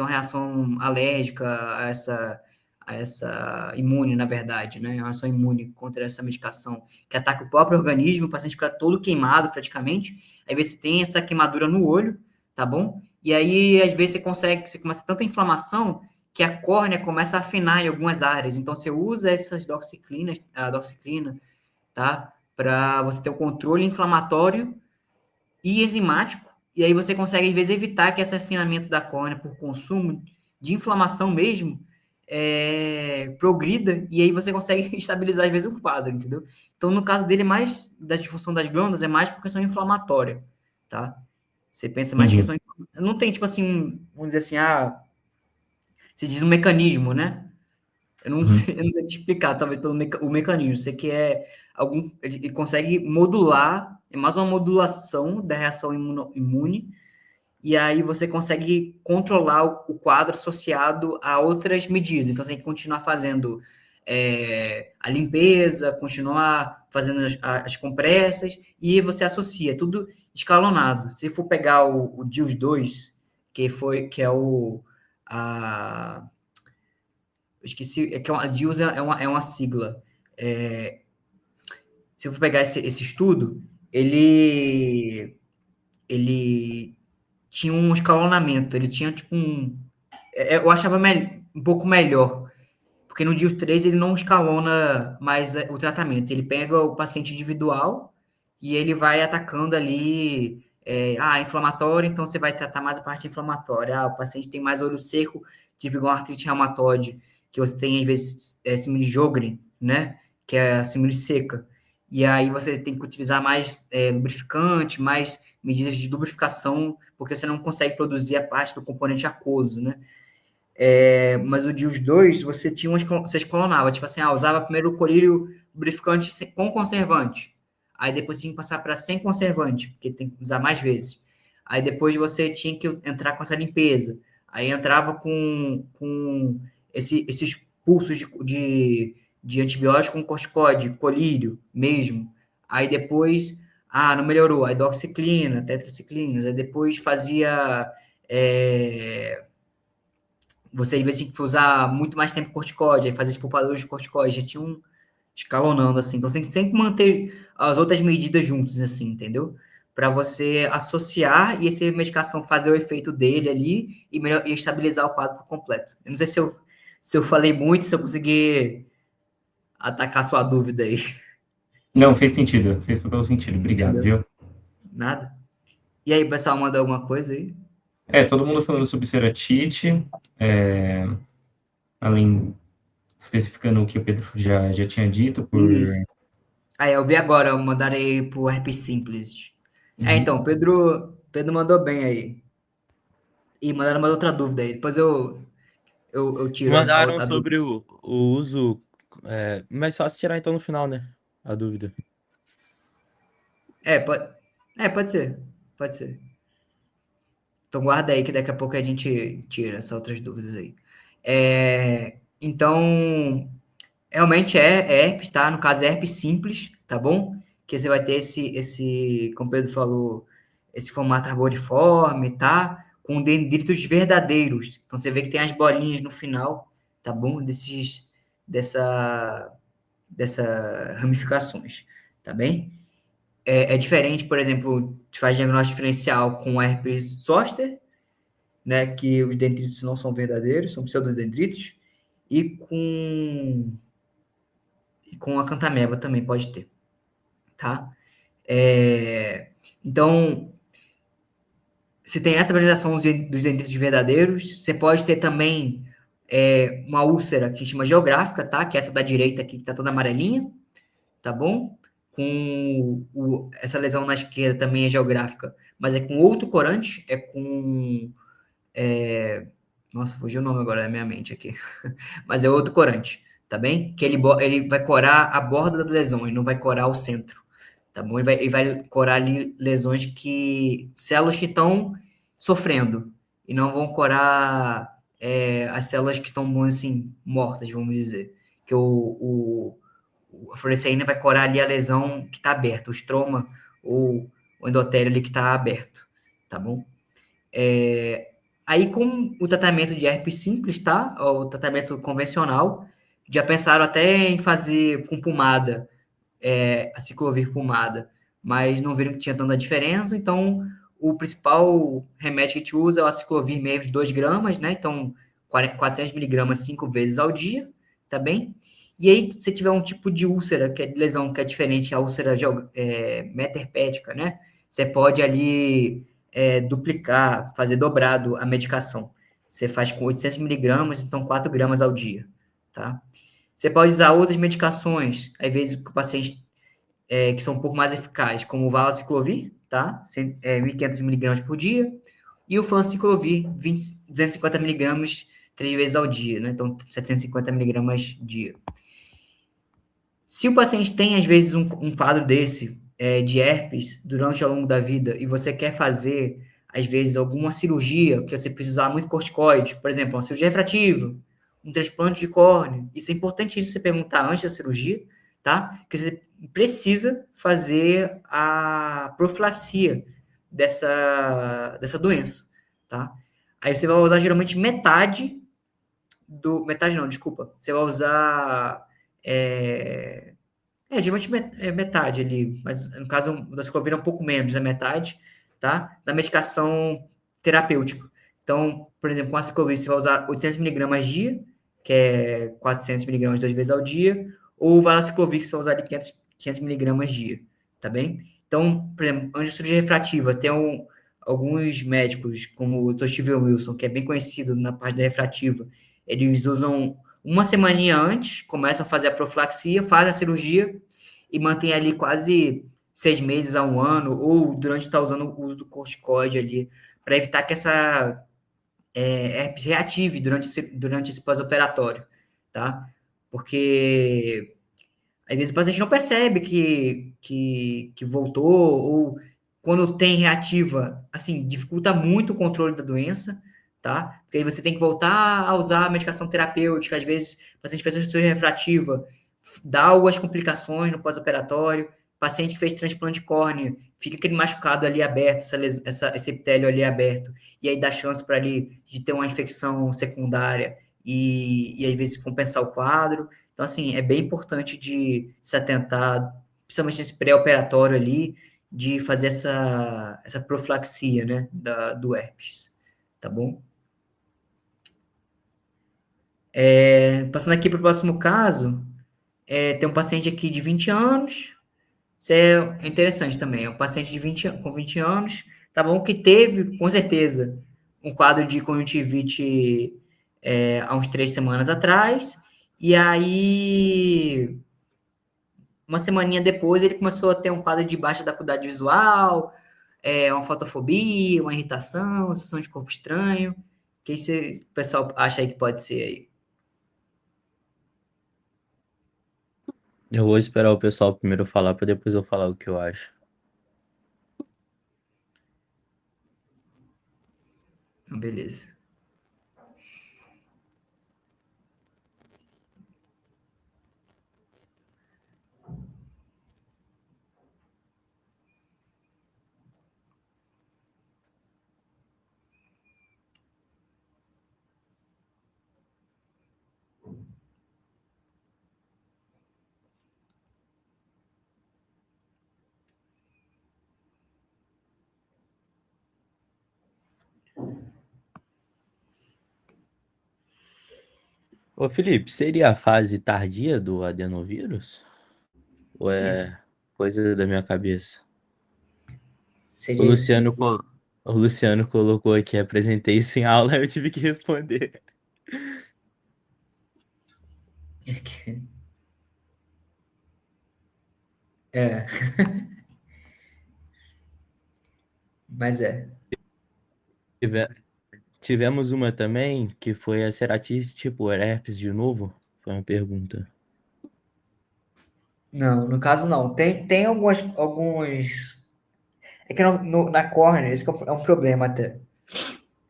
uma reação alérgica a essa imune, na verdade, né? Uma reação imune contra essa medicação, que ataca o próprio organismo, o paciente fica todo queimado praticamente, aí você tem essa queimadura no olho, tá bom? E aí, às vezes, você começa tanta inflamação que a córnea começa a afinar em algumas áreas. Então, você usa a doxiciclina, tá? Para você ter o controle inflamatório e enzimático, e aí você consegue, às vezes, evitar que esse afinamento da córnea por consumo de inflamação mesmo progrida, e aí você consegue estabilizar, às vezes, um quadro, entendeu? Então, no caso dele, mais da disfunção das glândulas, é mais por questão inflamatória, tá? Você pensa mais em Entendi. questão... Não tem, tipo assim, vamos dizer assim, você diz um mecanismo, né? Uhum. Eu não sei te explicar, talvez, o mecanismo. Você que ele consegue modular, é mais uma modulação da reação imune, e aí você consegue controlar o quadro associado a outras medidas. Então, você tem que continuar fazendo a limpeza, continuar fazendo as compressas, e você associa, tudo escalonado. Se for pegar o DIUS 2, que é a esqueci, a DIUS é uma sigla. Se eu for pegar esse estudo, ele tinha um escalonamento, ele tinha tipo eu achava um pouco melhor, porque no DIUS 3 ele não escalona mais o tratamento, ele pega o paciente individual e ele vai atacando ali, inflamatório, então você vai tratar mais a parte inflamatória. O paciente tem mais olho seco, tipo igual artrite reumatoide, que você tem, às vezes, síndrome de Sjögren, né? Que é a síndrome seca. E aí você tem que utilizar mais lubrificante, mais medidas de lubrificação, porque você não consegue produzir a parte do componente aquoso, né? Mas o DIUS 2, você escalonava, tipo assim, usava primeiro o colírio lubrificante com conservante, aí depois tinha que passar para sem conservante, porque tem que usar mais vezes. Aí depois você tinha que entrar com essa limpeza, aí entrava com esses pulsos de antibiótico com corticoide, colírio mesmo. Aí depois não melhorou, aí doxiciclina, tetraciclinas, aí depois fazia, você às vezes tinha que usar muito mais tempo corticóide, aí fazia esse poupador de corticóide, já tinha um escalonando, assim, então você tem que sempre manter as outras medidas juntos, assim, entendeu? Para você associar e essa medicação fazer o efeito dele ali e estabilizar o quadro por completo. Eu não sei se eu falei muito, se eu consegui atacar sua dúvida aí. Não, fez total sentido. Obrigado, Entendeu? viu? Nada? E aí, pessoal, manda alguma coisa aí? Todo mundo falando sobre ceratite, é, além, especificando o que o Pedro já tinha dito, Isso. Aí, eu vi agora, eu mandarei pro herpes simples. Então, Uhum. Pedro mandou bem aí. E mandaram mais outra dúvida aí. Depois eu tiro Mandaram a dúvida. sobre o uso. Mas só se tirar então no final, né? A dúvida. É, pode, pode ser. Pode ser. Então guarda aí que daqui a pouco a gente tira essas outras dúvidas aí. Então, realmente é herpes, tá? No caso é herpes simples, tá bom? Que você vai ter como o Pedro falou, esse formato arboriforme, tá? Com dendritos verdadeiros. Então você vê que tem as bolinhas no final, tá bom? Dessa, dessa ramificações, tá bem? É diferente, por exemplo, se faz diagnóstico diferencial com herpes zoster, né, que os dendritos não são verdadeiros, são pseudodendritos, e com a cantameba também pode ter, tá? Então, se tem essa apresentação dos dendritos verdadeiros, você pode ter também uma úlcera que chama geográfica, tá? Que é essa da direita aqui, que tá toda amarelinha, tá bom? Essa lesão na esquerda também é geográfica, mas é com outro corante, nossa, fugiu o nome agora da minha mente aqui. Mas é outro corante, tá bem? Que ele vai corar a borda da lesão, ele não vai corar o centro, tá bom? Ele vai corar ali células que estão sofrendo, e não vão corar as células que estão, assim, mortas, vamos dizer. Que a fluoresceína vai corar ali a lesão que está aberta, o estroma ou o endotélio ali que está aberto, tá bom? Aí, com o tratamento de herpes simples, tá? O tratamento convencional, já pensaram até em fazer com pomada, a ciclovir pomada, mas não viram que tinha tanta diferença, então o principal remédio que a gente usa é o aciclovir mesmo de 2 gramas, né? Então, 400 miligramas 5 vezes ao dia, tá bem? E aí, se tiver um tipo de úlcera, que é de lesão que é diferente, a úlcera metaherpética, né? Você pode ali duplicar, fazer dobrado a medicação. Você faz com 800 miligramas, então 4 gramas ao dia, tá? Você pode usar outras medicações, às vezes que o paciente que são um pouco mais eficazes, como o valaciclovir, tá? 1.500 miligramas por dia, e o fanciclovir, 250 miligramas 3 vezes ao dia, né? Então, 750 miligramas dia. Se o paciente tem, às vezes, um quadro desse, de herpes, durante ao longo da vida, e você quer fazer, às vezes, alguma cirurgia, que você precisa usar muito corticoide, por exemplo, uma cirurgia refrativa, um transplante de córnea, isso é importantíssimo você perguntar antes da cirurgia, tá? Porque você precisa fazer a profilaxia dessa doença, tá? Aí você vai usar, geralmente, metade não, desculpa. Você vai usar geralmente metade ali, mas no caso da ciclovir é um pouco menos da metade, tá? Da medicação terapêutica. Então, por exemplo, com a ciclovir você vai usar 800 miligramas dia, que é 400 miligramas 2 vezes ao dia, ou o valaciclovir que você vai usar de 500 miligramas dia, tá bem? Então, por exemplo, angiocirurgia refrativa, tem alguns médicos, como o Dr. Steven Wilson, que é bem conhecido na parte da refrativa, eles usam uma semaninha antes, começam a fazer a profilaxia, fazem a cirurgia e mantém ali quase 6 meses a 1 ano, ou durante estar usando o uso do corticoide ali, para evitar que essa herpes reative durante esse pós-operatório, tá? Porque às vezes o paciente não percebe que voltou, ou quando tem reativa, assim, dificulta muito o controle da doença, tá? Porque aí você tem que voltar a usar a medicação terapêutica, às vezes o paciente fez uma cirurgia refrativa, dá algumas complicações no pós-operatório, paciente que fez transplante de córnea, fica aquele machucado ali aberto, esse epitélio ali aberto, e aí dá chance para ali de ter uma infecção secundária e às vezes compensar o quadro. Então, assim, é bem importante de se atentar, principalmente nesse pré-operatório ali, de fazer essa profilaxia, né, do herpes, tá bom? Passando aqui para o próximo caso, tem um paciente aqui de 20 anos, isso é interessante também, é um paciente com 20 anos, tá bom? Que teve, com certeza, um quadro de conjuntivite há uns 3 semanas atrás, e aí, uma semaninha depois, ele começou a ter um quadro de baixa da acuidade visual, uma fotofobia, uma irritação, sensação de corpo estranho. O que o pessoal acha aí que pode ser aí? Eu vou esperar o pessoal primeiro falar para depois eu falar o que eu acho. Beleza. Ô, Felipe, seria a fase tardia do adenovírus? Ou Isso. é coisa da minha cabeça? O Seria isso. Luciano, o Luciano colocou aqui, apresentei isso em aula, eu tive que responder. É, mas Tive- Tivemos uma também, que foi a ceratite tipo herpes de novo? Foi uma pergunta. Não, no caso não. Tem alguns. É que na córnea, esse que é um problema até.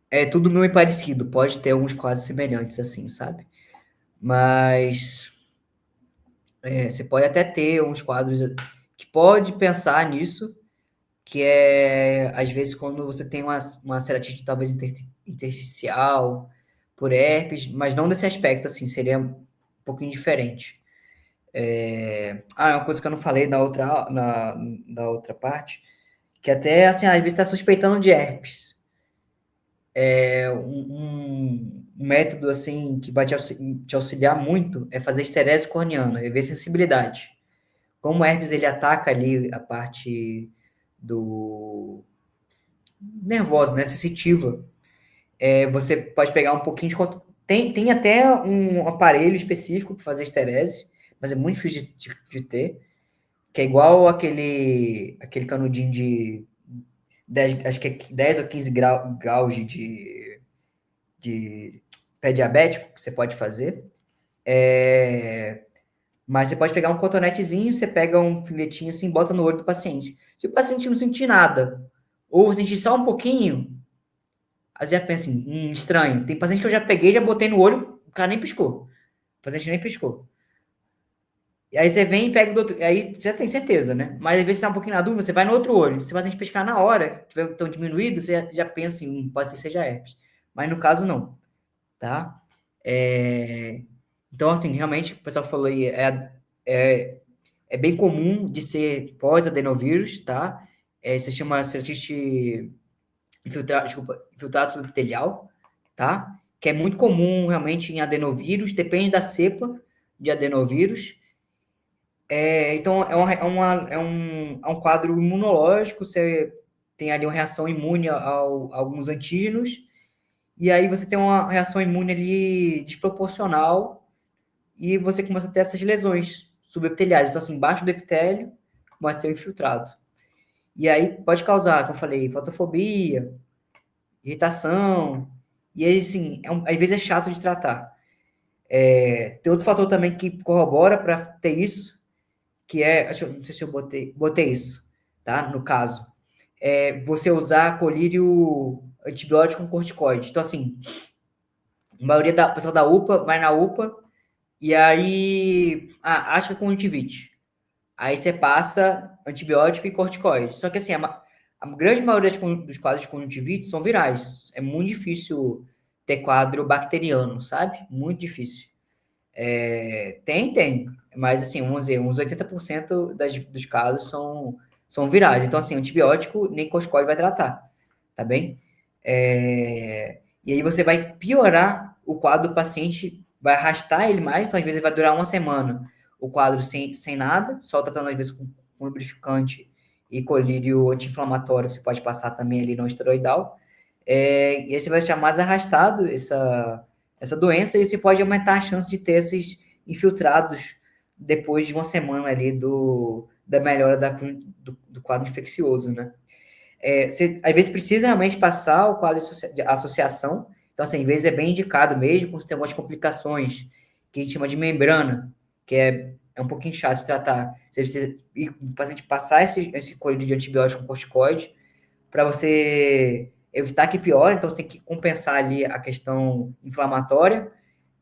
É tudo meio parecido, pode ter alguns quadros semelhantes, assim, sabe? Mas você pode até ter uns quadros que pode pensar nisso, que é, às vezes, quando você tem uma ceratite talvez intersticial por herpes, mas não desse aspecto, assim, seria um pouquinho diferente. Uma coisa que eu não falei na outra parte, que até, assim, às vezes está suspeitando de herpes. Um método, assim, que vai te auxiliar muito é fazer esterese corneana, e ver sensibilidade. Como o herpes, ele ataca ali a parte do nervosa, né, sensitiva, você pode pegar um pouquinho de... Tem até um aparelho específico para fazer esterese, mas é muito difícil de ter, que é igual aquele canudinho de 10, acho que é 10 ou 15 gauge de pé diabético que você pode fazer. Mas você pode pegar um cotonetezinho, você pega um filetinho assim, bota no olho do paciente. Se o paciente não sentir nada, ou sentir só um pouquinho, aí você já pensa assim, estranho. Tem paciente que eu já peguei, já botei no olho, o cara nem piscou. O paciente nem piscou. E aí você vem e pega do outro. Aí você já tem certeza, né? Mas às vezes você tá um pouquinho na dúvida, você vai no outro olho. Se o paciente piscar na hora, tiver tão diminuído, você já pensa assim, pode ser que seja herpes. Mas no caso, não. Tá? Então, assim, realmente, o pessoal falou aí, é, é bem comum de ser pós-adenovírus, tá? Se chama ceratite infiltrado subepitelial, tá? Que é muito comum realmente em adenovírus, depende da cepa de adenovírus. Então, é um quadro imunológico, você tem ali uma reação imune a alguns antígenos, e aí você tem uma reação imune ali desproporcional, e você começa a ter essas lesões subepiteliais. Então, assim, embaixo do epitélio, começa a ter um infiltrado. E aí pode causar, como eu falei, fotofobia, irritação, e aí, assim, às vezes é chato de tratar. Tem outro fator também que corrobora para ter isso, que é, não sei se eu botei isso, tá? No caso, você usar colírio antibiótico com corticoide. Então, assim, a maioria da pessoa da UPA vai na UPA e aí acha que é conjuntivite. aí você passa antibiótico e corticoide. Só que assim, a grande maioria dos quadros de conjuntivite são virais. É muito difícil ter quadro bacteriano, sabe? Muito difícil. Tem. Mas assim, vamos dizer, uns 80% dos casos são virais. Então, assim, antibiótico nem corticoide vai tratar, tá bem? E aí você vai piorar o quadro do paciente, vai arrastar ele mais, então às vezes vai durar uma semana o quadro sem nada, só tratando às vezes com lubrificante e colírio anti-inflamatório, que você pode passar também ali no esteroidal. E aí você vai deixar mais arrastado essa doença e você pode aumentar a chance de ter esses infiltrados depois de uma semana ali da melhora do quadro infeccioso, né? Você, às vezes, precisa realmente passar o quadro de associação. Então, assim, às vezes é bem indicado mesmo, quando você tem algumas complicações, que a gente chama de membrana, que é um pouquinho chato de tratar. Você precisa o paciente passar esse colírio de antibiótico com corticoide para você evitar que piore. Então, você tem que compensar ali a questão inflamatória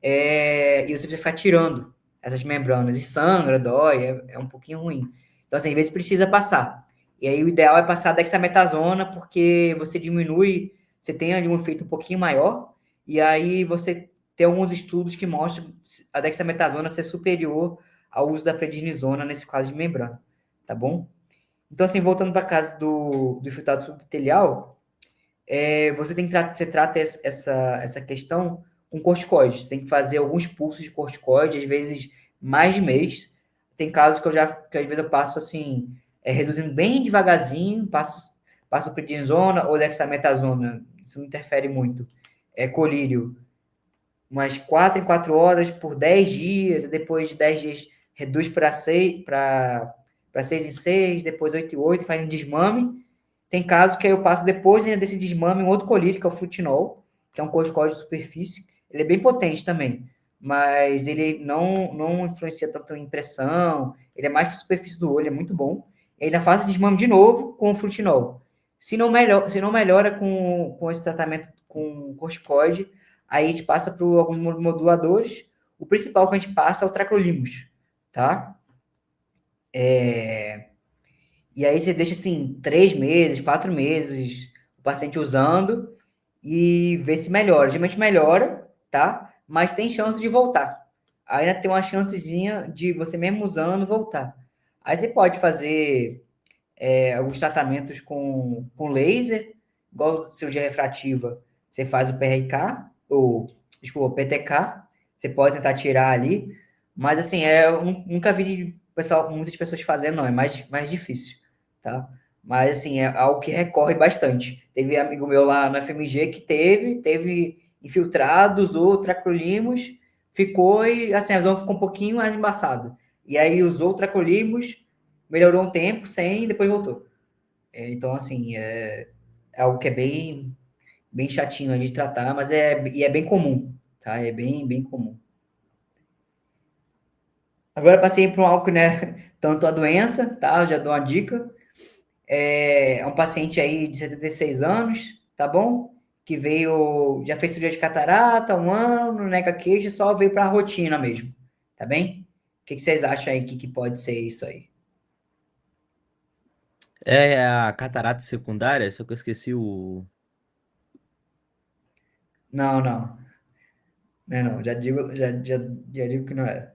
e você precisa ficar tirando essas membranas. E sangra, dói, é um pouquinho ruim. Então, assim, às vezes precisa passar. E aí o ideal é passar a dexametasona, porque você diminui, você tem ali um efeito um pouquinho maior, e aí você tem alguns estudos que mostram a dexametasona ser superior ao uso da prednisona nesse caso de membrana, tá bom? Então, assim, voltando para a casa do infiltrado subepitelial, você trata essa questão com corticoides. Você tem que fazer alguns pulsos de corticoide, às vezes mais de mês. Tem casos que às vezes eu passo assim, reduzindo bem devagarzinho, passo prednisona ou dexametasona, isso não interfere muito. Colírio, umas 4 em 4 horas por 10 dias, e depois de 10 dias reduz para 6 em 6, depois 8 em 8, faz um desmame. Tem casos que aí eu passo depois desse desmame um outro colírio, que é o flutinol, que é um corticoide de superfície. Ele é bem potente também, mas ele não influencia tanto em impressão, ele é mais para a superfície do olho, é muito bom. E ainda faço desmame de novo com o flutinol. Se não melhora com esse tratamento com corticoide, aí a gente passa para alguns moduladores. O principal que a gente passa é o tracrolimus, tá? E aí você deixa assim 3 meses, 4 meses o paciente usando e vê se melhora. Geralmente melhora, tá? Mas tem chance de voltar. Ainda tem uma chancezinha de você mesmo usando voltar. Aí você pode fazer alguns tratamentos com laser, igual cirurgia refrativa. Você faz o PRK, ou, desculpa, o PTK. Você pode tentar tirar ali. Mas assim, eu nunca vi muitas pessoas fazendo, não. É mais difícil, tá? Mas assim, é algo que recorre bastante. Teve amigo meu lá na FMG que teve infiltrado, usou tracrolimus, ficou e assim, a zona ficou um pouquinho mais embaçada. E aí usou o tracrolimus, melhorou um tempo sem e depois voltou. Então, assim, é algo que é bem chatinho de tratar, mas é bem comum, tá? É bem comum. Agora passei por algo, né? Tanto a doença, tá? Eu já dou uma dica. É um paciente aí de 76 anos, tá bom? Que já fez cirurgia de catarata, 1 ano, nega queixa, só veio para a rotina mesmo, tá bem? O que vocês acham aí que pode ser isso aí? É a catarata secundária, só que eu esqueci o. Não. Não. Já digo que não é.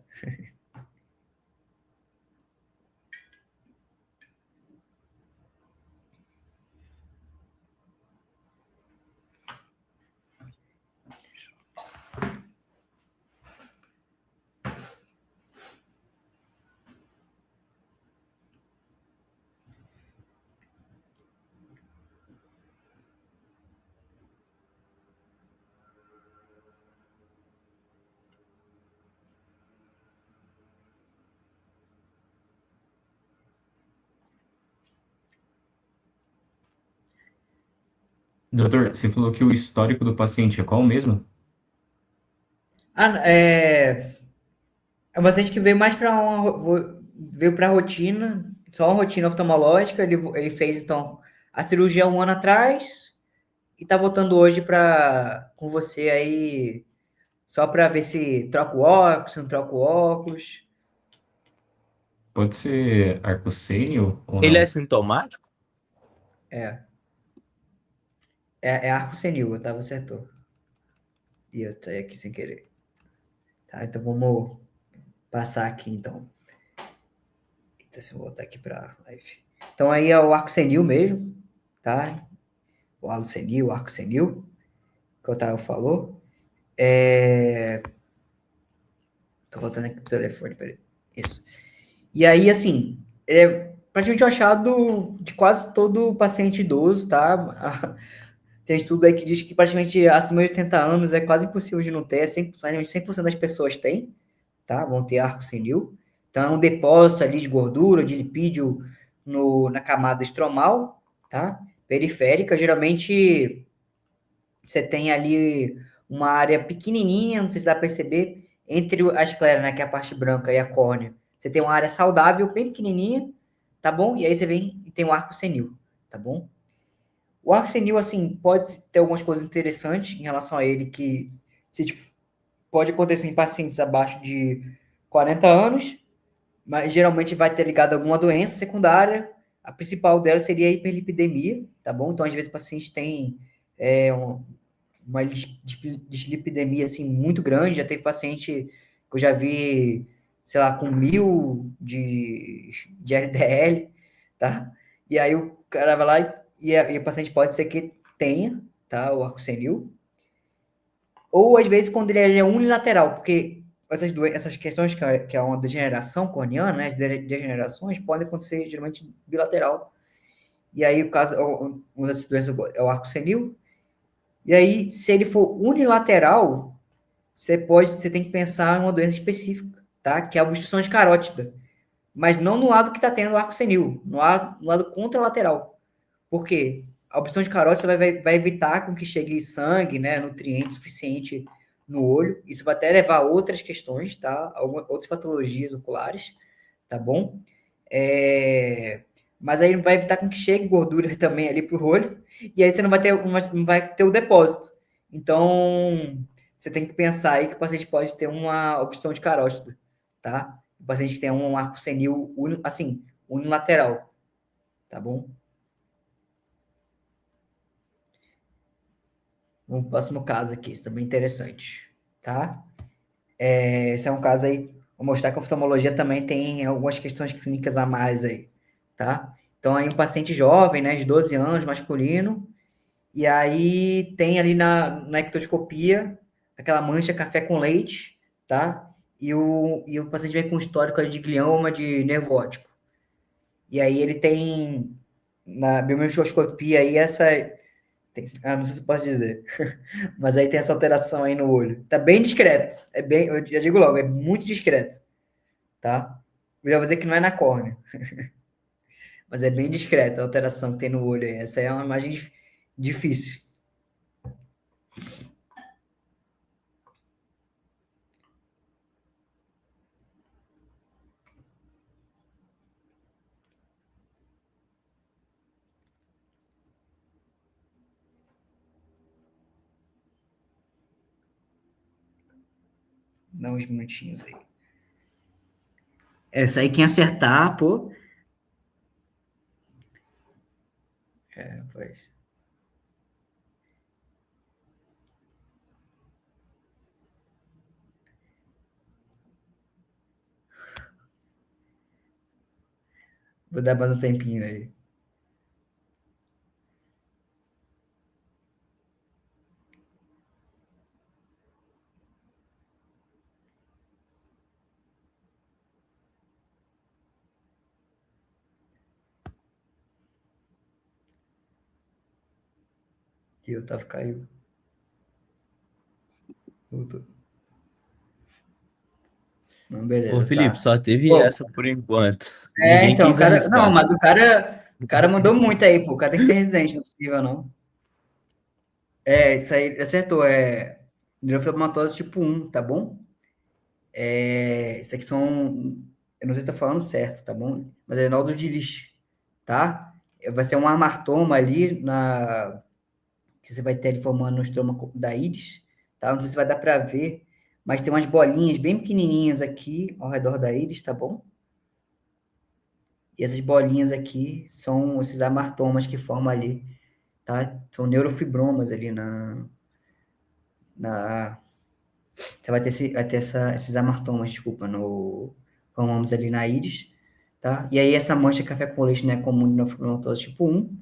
Doutor, você falou que o histórico do paciente é qual mesmo? É um paciente que veio mais para veio para rotina, só uma rotina oftalmológica. Ele fez então a cirurgia 1 ano atrás e tá voltando hoje para com você aí só para ver se troca o óculos, se não troca o óculos. Pode ser arco-sênio ou Ele é não? sintomático? É, é arco senil, Otávio acertou. E eu saí aqui sem querer. Tá, então vamos passar aqui, então. Então, se eu voltar aqui para live. Então aí é o arco senil mesmo, tá? O halo senil, o arco senil, que o Otávio falou. Tô voltando aqui pro telefone, peraí. Isso. E aí, assim, é praticamente o achado de quase todo paciente idoso, tá? Tem estudo aí que diz que praticamente acima de 80 anos é quase impossível de não ter, praticamente 100% das pessoas têm, tá? Vão ter arco senil. Então, é um depósito ali de gordura, de lipídio na camada estromal, tá? Periférica. Geralmente, você tem ali uma área pequenininha, não sei se dá para perceber, entre a esclera, né, que é a parte branca, e a córnea. Você tem uma área saudável, bem pequenininha, tá bom? E aí você vem e tem um arco senil, tá bom? O arco senil, assim, pode ter algumas coisas interessantes em relação a ele, que pode acontecer em pacientes abaixo de 40 anos, mas geralmente vai ter ligado a alguma doença secundária. A principal dela seria a hiperlipidemia, tá bom? Então, às vezes, pacientes têm uma dislipidemia, assim, muito grande. Já teve paciente que eu já vi, sei lá, com 1000 de LDL, tá? E aí o cara vai lá e o paciente pode ser que tenha, tá? O arco senil. Ou, às vezes, quando ele é unilateral, porque essas questões que é uma degeneração corneana, né? As degenerações podem acontecer, geralmente, bilateral. E aí, o caso, uma dessas doenças é o arco senil. E aí, se ele for unilateral, você tem que pensar em uma doença específica, tá? Que é a obstrução de carótida. Mas não no lado que está tendo o arco senil, no lado contralateral. Por quê? A obstrução de carótida vai evitar com que chegue sangue, né, nutriente suficiente no olho. Isso vai até levar a outras questões, tá? Outras patologias oculares, tá bom? Mas aí vai evitar com que chegue gordura também ali pro olho, e aí você não vai ter o depósito. Então, você tem que pensar aí que o paciente pode ter uma obstrução de carótida, tá? O paciente que tem um arco senil, assim, unilateral, tá bom? Vamos pro próximo caso aqui, isso também é interessante, tá? Esse é um caso aí, vou mostrar que a oftalmologia também tem algumas questões clínicas a mais aí, tá? Então, aí um paciente jovem, né, de 12 anos, masculino, e aí tem ali na ectoscopia aquela mancha café com leite, tá? E o paciente vem com histórico ali de glioma de nervo óptico. E aí ele tem, na biomicroscopia aí, não sei se eu posso dizer, mas aí tem essa alteração aí no olho. Tá bem discreto, eu já digo logo, é muito discreto, tá? Eu já vou dizer que não é na córnea, mas é bem discreto a alteração que tem no olho aí. Essa é uma imagem difícil. Dá uns minutinhos aí. Essa aí, quem acertar, pô. Pois. Vou dar mais um tempinho aí. E o Otávio caiu. Voltou. Não, Ô, beleza, Felipe, tá. só teve Pô, essa por enquanto. Ninguém então, o quis cara. Não, arriscar. mas o cara mandou muito aí, pô. O cara tem que ser residente, não é possível, não. Isso aí, acertou. Neurofibromatosis tipo 1, tá bom? Isso aqui são. Eu não sei se tá falando certo, tá bom? Mas é nódulo de lixo, tá? Vai ser um amartoma ali que você vai ter ele formando no estroma da íris, tá? Não sei se vai dar para ver, mas tem umas bolinhas bem pequenininhas aqui ao redor da íris, tá bom? E essas bolinhas aqui são esses amartomas que formam ali, tá? São neurofibromas ali na você vai ter esses amartomas, desculpa, formamos ali na íris, tá? E aí essa mancha café com leite, né, comum de neurofibromatose tipo 1.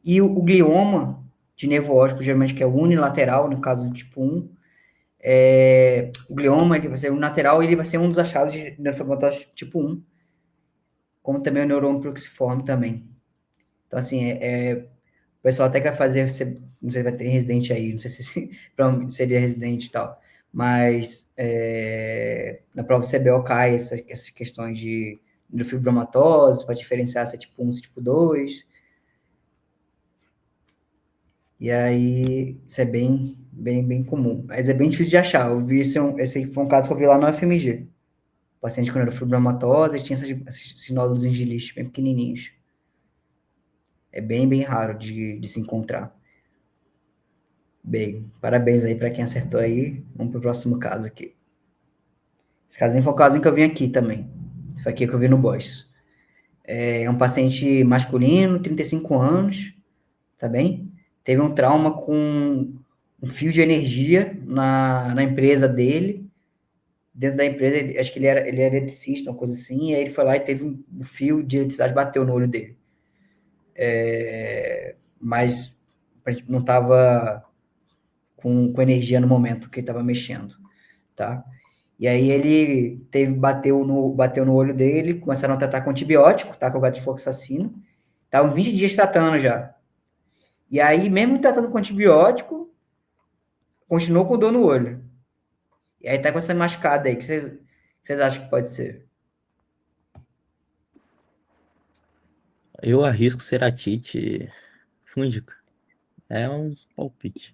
E o glioma de nervo óptico, geralmente que é unilateral, no caso do tipo 1, o glioma ele vai ser unilateral e ele vai ser um dos achados de neurofibromatose tipo 1, como também o neuroma plexiforme também. Então, assim, o pessoal até quer fazer, não sei se vai ter residente aí, não sei se provavelmente seria residente e tal, mas na prova CBO cai essas questões de neurofibromatose, para diferenciar se é tipo 1 se é tipo 2. E aí, isso é bem comum. Mas é bem difícil de achar. Eu vi esse foi um caso que eu vi lá no FMG. Paciente com neurofibromatose e tinha esses nódulos em Giliste bem pequenininhos. É bem raro de se encontrar. Bem, parabéns aí para quem acertou aí. Vamos para o próximo caso aqui. Esse casinho foi um casinho que eu vim aqui também. Foi aqui que eu vi no Boys. É um paciente masculino, 35 anos, tá bem? Teve um trauma com um fio de energia na empresa dele. Dentro da empresa, acho que ele era eletricista, uma coisa assim, e aí ele foi lá e teve um fio de eletricidade bateu no olho dele. Mas não estava com energia no momento que ele estava mexendo, tá? E aí ele bateu no olho dele, começaram a tratar com antibiótico, tá? Com o gatifloxacino. Estavam 20 dias tratando já. E aí, mesmo tratando com antibiótico, continuou com dor no olho. E aí tá com essa machucada aí. O que vocês acham que pode ser? Eu arrisco ceratite fúngica. É um palpite.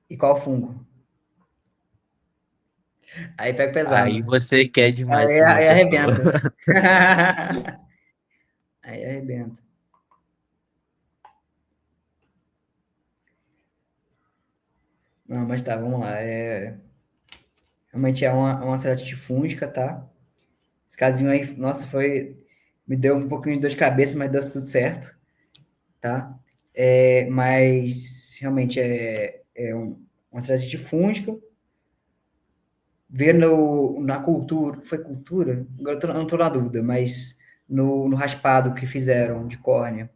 E qual fungo? Aí pega Aí pesado. você quer demais pra uma Aí pessoa. arrebenta. Aí arrebenta. Não, mas tá, vamos lá. Realmente é uma ceratite fúngica, tá? Esse casinho aí, nossa, me deu um pouquinho de dor de cabeça, mas deu tudo certo, tá? Mas realmente uma ceratite fúngica. Ver na cultura, foi cultura? Agora eu não tô na dúvida, mas no raspado que fizeram de córnea,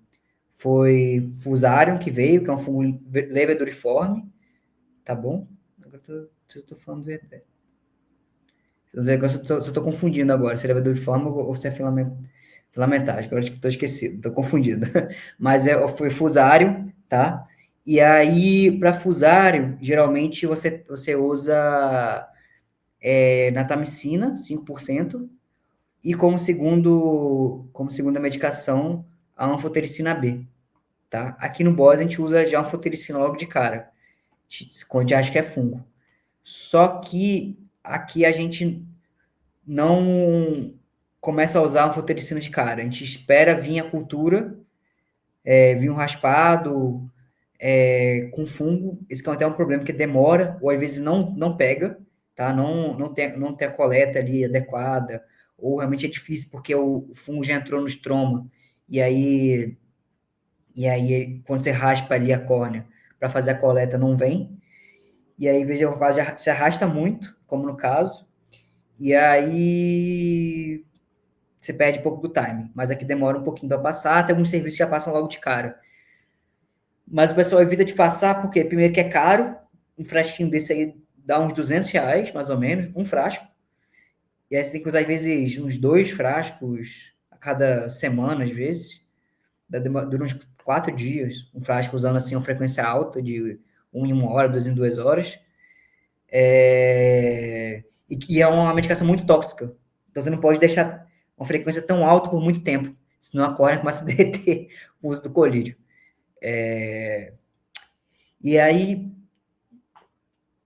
foi Fusarium que veio, que é um fungo leveduriforme, tá bom? Agora eu tô falando verdade. Se eu tô confundindo agora, se é leveduriforme ou se é filamentar, agora acho que tô esquecido, tô confundido. Mas foi Fusarium, tá? E aí, para Fusarium, geralmente você usa natamicina, 5%, e como segunda medicação, a anfotericina B, tá? Aqui no BOS a gente usa já anfotericina logo de cara, quando a gente acha que é fungo. Só que aqui a gente não começa a usar anfotericina de cara, a gente espera vir a cultura, vir um raspado, com fungo, esse que é até um problema que demora, ou às vezes não pega, tá? Não tem a coleta ali adequada, ou realmente é difícil porque o fungo já entrou no estroma, quando você raspa ali a córnea para fazer a coleta não vem, e aí, às vezes, o caso se arrasta muito, como no caso, e aí você perde um pouco do time, mas aqui demora um pouquinho para passar, até alguns serviços já passam logo de cara. Mas o pessoal evita de passar porque, primeiro, que é caro. Um frasquinho desse aí dá uns R$ 200, mais ou menos, um frasco. E aí você tem que usar, às vezes, uns 2 frascos a cada semana, às vezes. Dura uns 4 dias. Um frasco usando, assim, uma frequência alta de 1 em 1 hora, 2 em 2 horas. E é uma medicação muito tóxica. Então você não pode deixar uma frequência tão alta por muito tempo. Senão a córnea começa a derreter o uso do colírio. E aí,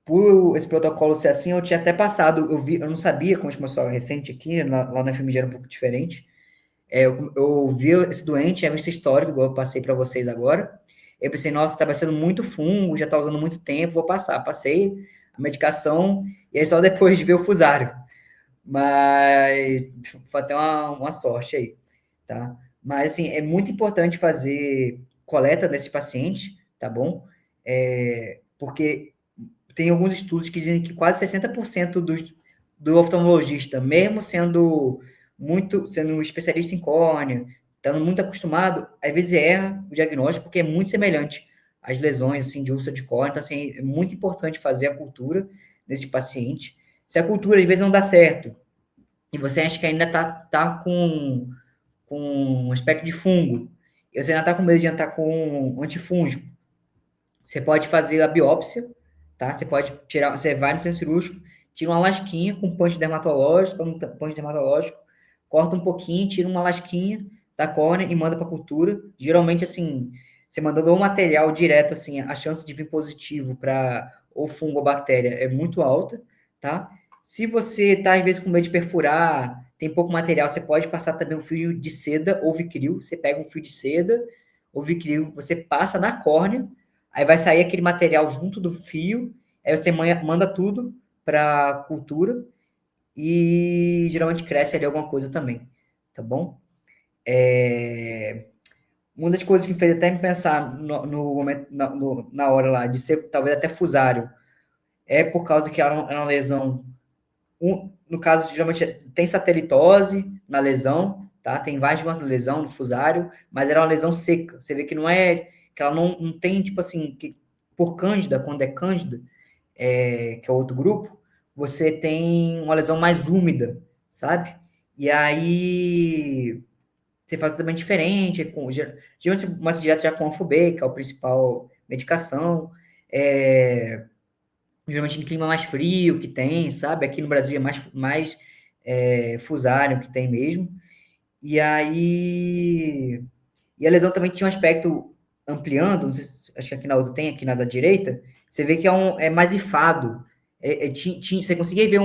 por esse protocolo ser assim, eu tinha até passado, eu não sabia, como a gente começou recente aqui, lá na FMG era um pouco diferente. Eu vi esse doente, tinha visto histórico, igual eu passei para vocês agora. Eu pensei, nossa, tá parecendo muito fungo, já tá usando muito tempo, vou passar. Passei, a medicação e aí só depois de ver o fusário. Mas foi até uma sorte aí, tá? Mas, assim, é muito importante fazer coleta desses pacientes, tá bom? Porque tem alguns estudos que dizem que quase 60% do oftalmologista, mesmo sendo um especialista em córnea, estando muito acostumado, às vezes erra o diagnóstico porque é muito semelhante às lesões assim, de úlcera de córnea. Então, assim, é muito importante fazer a cultura nesse paciente. Se a cultura às vezes não dá certo e você acha que ainda tá com um aspecto de fungo, e você ainda está com medo de entrar com um antifúngico, você pode fazer a biópsia, tá? Você pode tirar, você vai no centro cirúrgico, tira uma lasquinha com punch dermatológico, corta um pouquinho, tira uma lasquinha da córnea e manda para cultura. Geralmente, assim, você mandando o material direto, assim, a chance de vir positivo para ou fungo ou bactéria é muito alta, tá? Se você tá, às vezes, com medo de perfurar, tem pouco material, você pode passar também um fio de seda ou Vicryl. Você pega um fio de seda ou Vicryl, você passa na córnea, aí vai sair aquele material junto do fio, aí você manda tudo para cultura e geralmente cresce ali alguma coisa também, tá bom? Uma das coisas que me fez até me pensar no momento, na hora lá, de ser talvez até fusário, é por causa que era uma lesão. No caso, geralmente tem satelitose na lesão, tá? Tem vagens na lesão, no fusário, mas era uma lesão seca. Você vê que não é, que ela não tem, tipo assim, que por cândida, quando é cândida, que é outro grupo, você tem uma lesão mais úmida, sabe? E aí você faz também diferente, geralmente uma dieta já com alfa-B, que é a principal medicação, geralmente em clima mais frio que tem, sabe? Aqui no Brasil é mais fusário que tem mesmo. E aí. E a lesão também tinha um aspecto ampliando, não sei se, acho que aqui na outra tem, aqui na da direita, você vê que é mais ifado. Você conseguia ver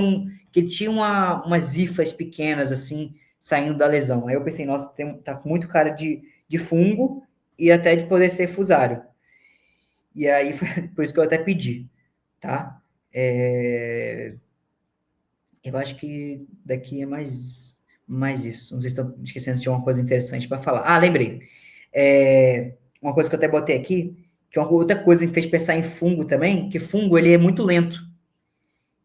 que ele tinha umas ifas pequenas, assim, saindo da lesão. Aí eu pensei, nossa, tá com muito cara de fungo e até de poder ser fusário. E aí foi por isso que eu até pedi, tá? Eu acho que daqui é mais isso. Não sei se estou esquecendo de uma coisa interessante para falar. Ah, lembrei. Uma coisa que eu até botei aqui, que é uma outra coisa que me fez pensar em fungo também, que fungo ele é muito lento.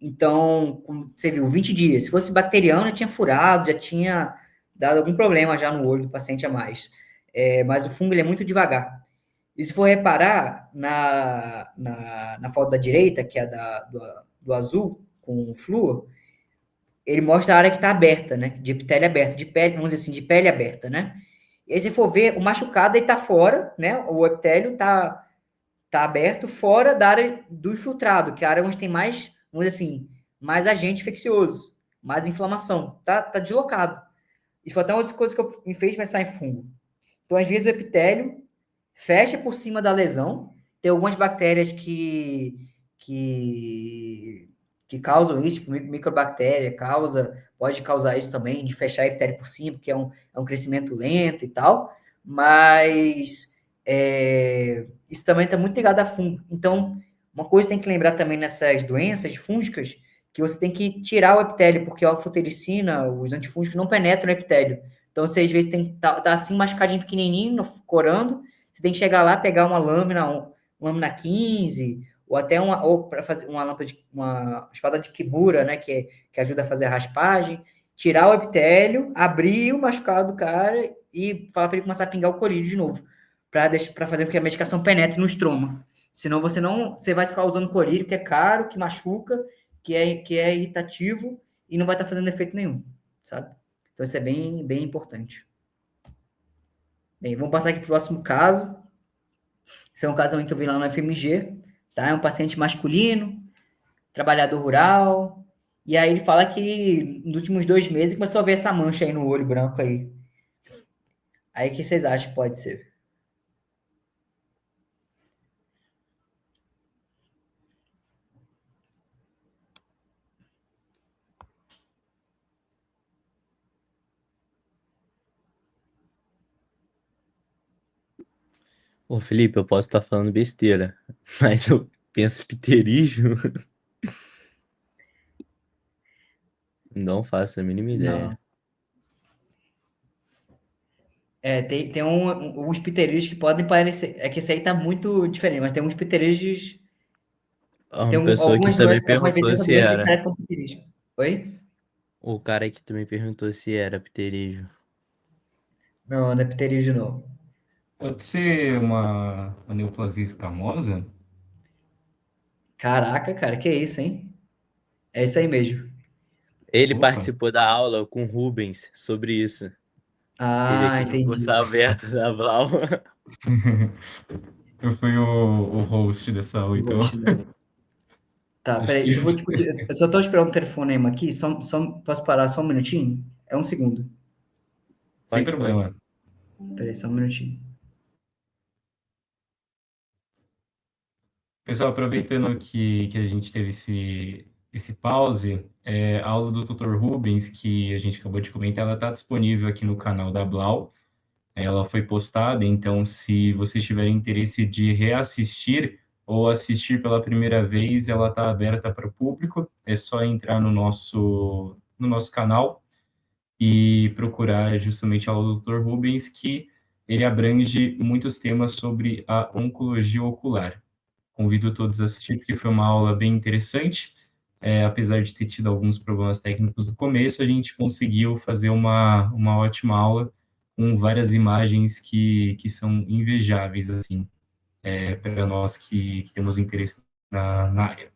Então, como você viu, 20 dias. Se fosse bacteriano, já tinha furado, já tinha dado algum problema já no olho do paciente a mais. Mas o fungo ele é muito devagar. E se for reparar na foto da direita, que é do azul, com o flúor, ele mostra a área que está aberta, né? De epitélio aberto, de pele, vamos dizer assim, de pele aberta, né? E aí, se for ver, o machucado ele está fora, né? O epitélio está aberto fora da área do infiltrado, que é a área onde tem mais, vamos dizer assim, mais agente infeccioso, mais inflamação. Tá deslocado. Isso foi até uma das coisas que me fez pensar em fungo. Então, às vezes, o epitélio fecha por cima da lesão. Tem algumas bactérias que causam isso, tipo microbactéria pode causar isso também, de fechar a epitélio por cima, porque é um crescimento lento e tal, mas isso também está muito ligado a fungo. Então, uma coisa que tem que lembrar também nessas doenças fúngicas, que você tem que tirar o epitélio, porque a anfotericina, os antifúngicos não penetram no epitélio. Então, você às vezes tem que tá assim, machucadinho pequenininho, corando, você tem que chegar lá, pegar uma lâmina 15, ou para fazer uma espada de Kibura, né, que ajuda a fazer a raspagem, tirar o epitélio, abrir o machucado do cara e falar para ele começar a pingar o colírio de novo, para fazer com que a medicação penetre no estroma. Senão você vai ficar usando colírio, que é caro, que machuca, que é irritativo e não vai estar fazendo efeito nenhum, sabe? Então isso é bem, bem importante. Bem, vamos passar aqui para o próximo caso. Esse é um caso que eu vi lá no FMG, tá? É um paciente masculino, trabalhador rural, e aí ele fala que nos últimos 2 meses começou a ver essa mancha aí no olho branco aí. Aí o que vocês acham que pode ser? Ô, Felipe, eu posso estar falando besteira, mas eu penso pterígio. Não faço a mínima Não. ideia. Tem uns pterídeos que podem parecer. É que esse aí tá muito diferente, mas tem uns pterídeos. Uma pessoa que também Algumas vezes perguntou essa se doença se era. parece com pterídeo. Oi? O cara que também perguntou se era pterígio. Não, não é pterídeo, não. Pode ser uma neoplasia escamosa? Caraca, cara, que isso, hein? É isso aí mesmo. Ele Opa! participou da aula com o Rubens sobre isso. Ele Ah, aqui no curso entendi. aberto da Blau. Eu fui o host dessa aula, O então roxo, né? Tá, acho peraí, que eu só vou discutir. Eu só tô esperando o telefonema aqui. Posso parar só um minutinho? É um segundo. sem Pode, pode. problema. Peraí, só um minutinho. Pessoal, aproveitando que a gente teve esse pause, a aula do Dr. Rubens, que a gente acabou de comentar, ela está disponível aqui no canal da Blau. Ela foi postada, então se vocês tiverem interesse de reassistir ou assistir pela primeira vez, ela está aberta para o público. É só entrar no nosso canal e procurar justamente a aula do Dr. Rubens, que ele abrange muitos temas sobre a oncologia ocular. Convido todos a assistir, porque foi uma aula bem interessante. Apesar de ter tido alguns problemas técnicos no começo, a gente conseguiu fazer uma ótima aula com várias imagens que são invejáveis, assim, para nós que temos interesse na área.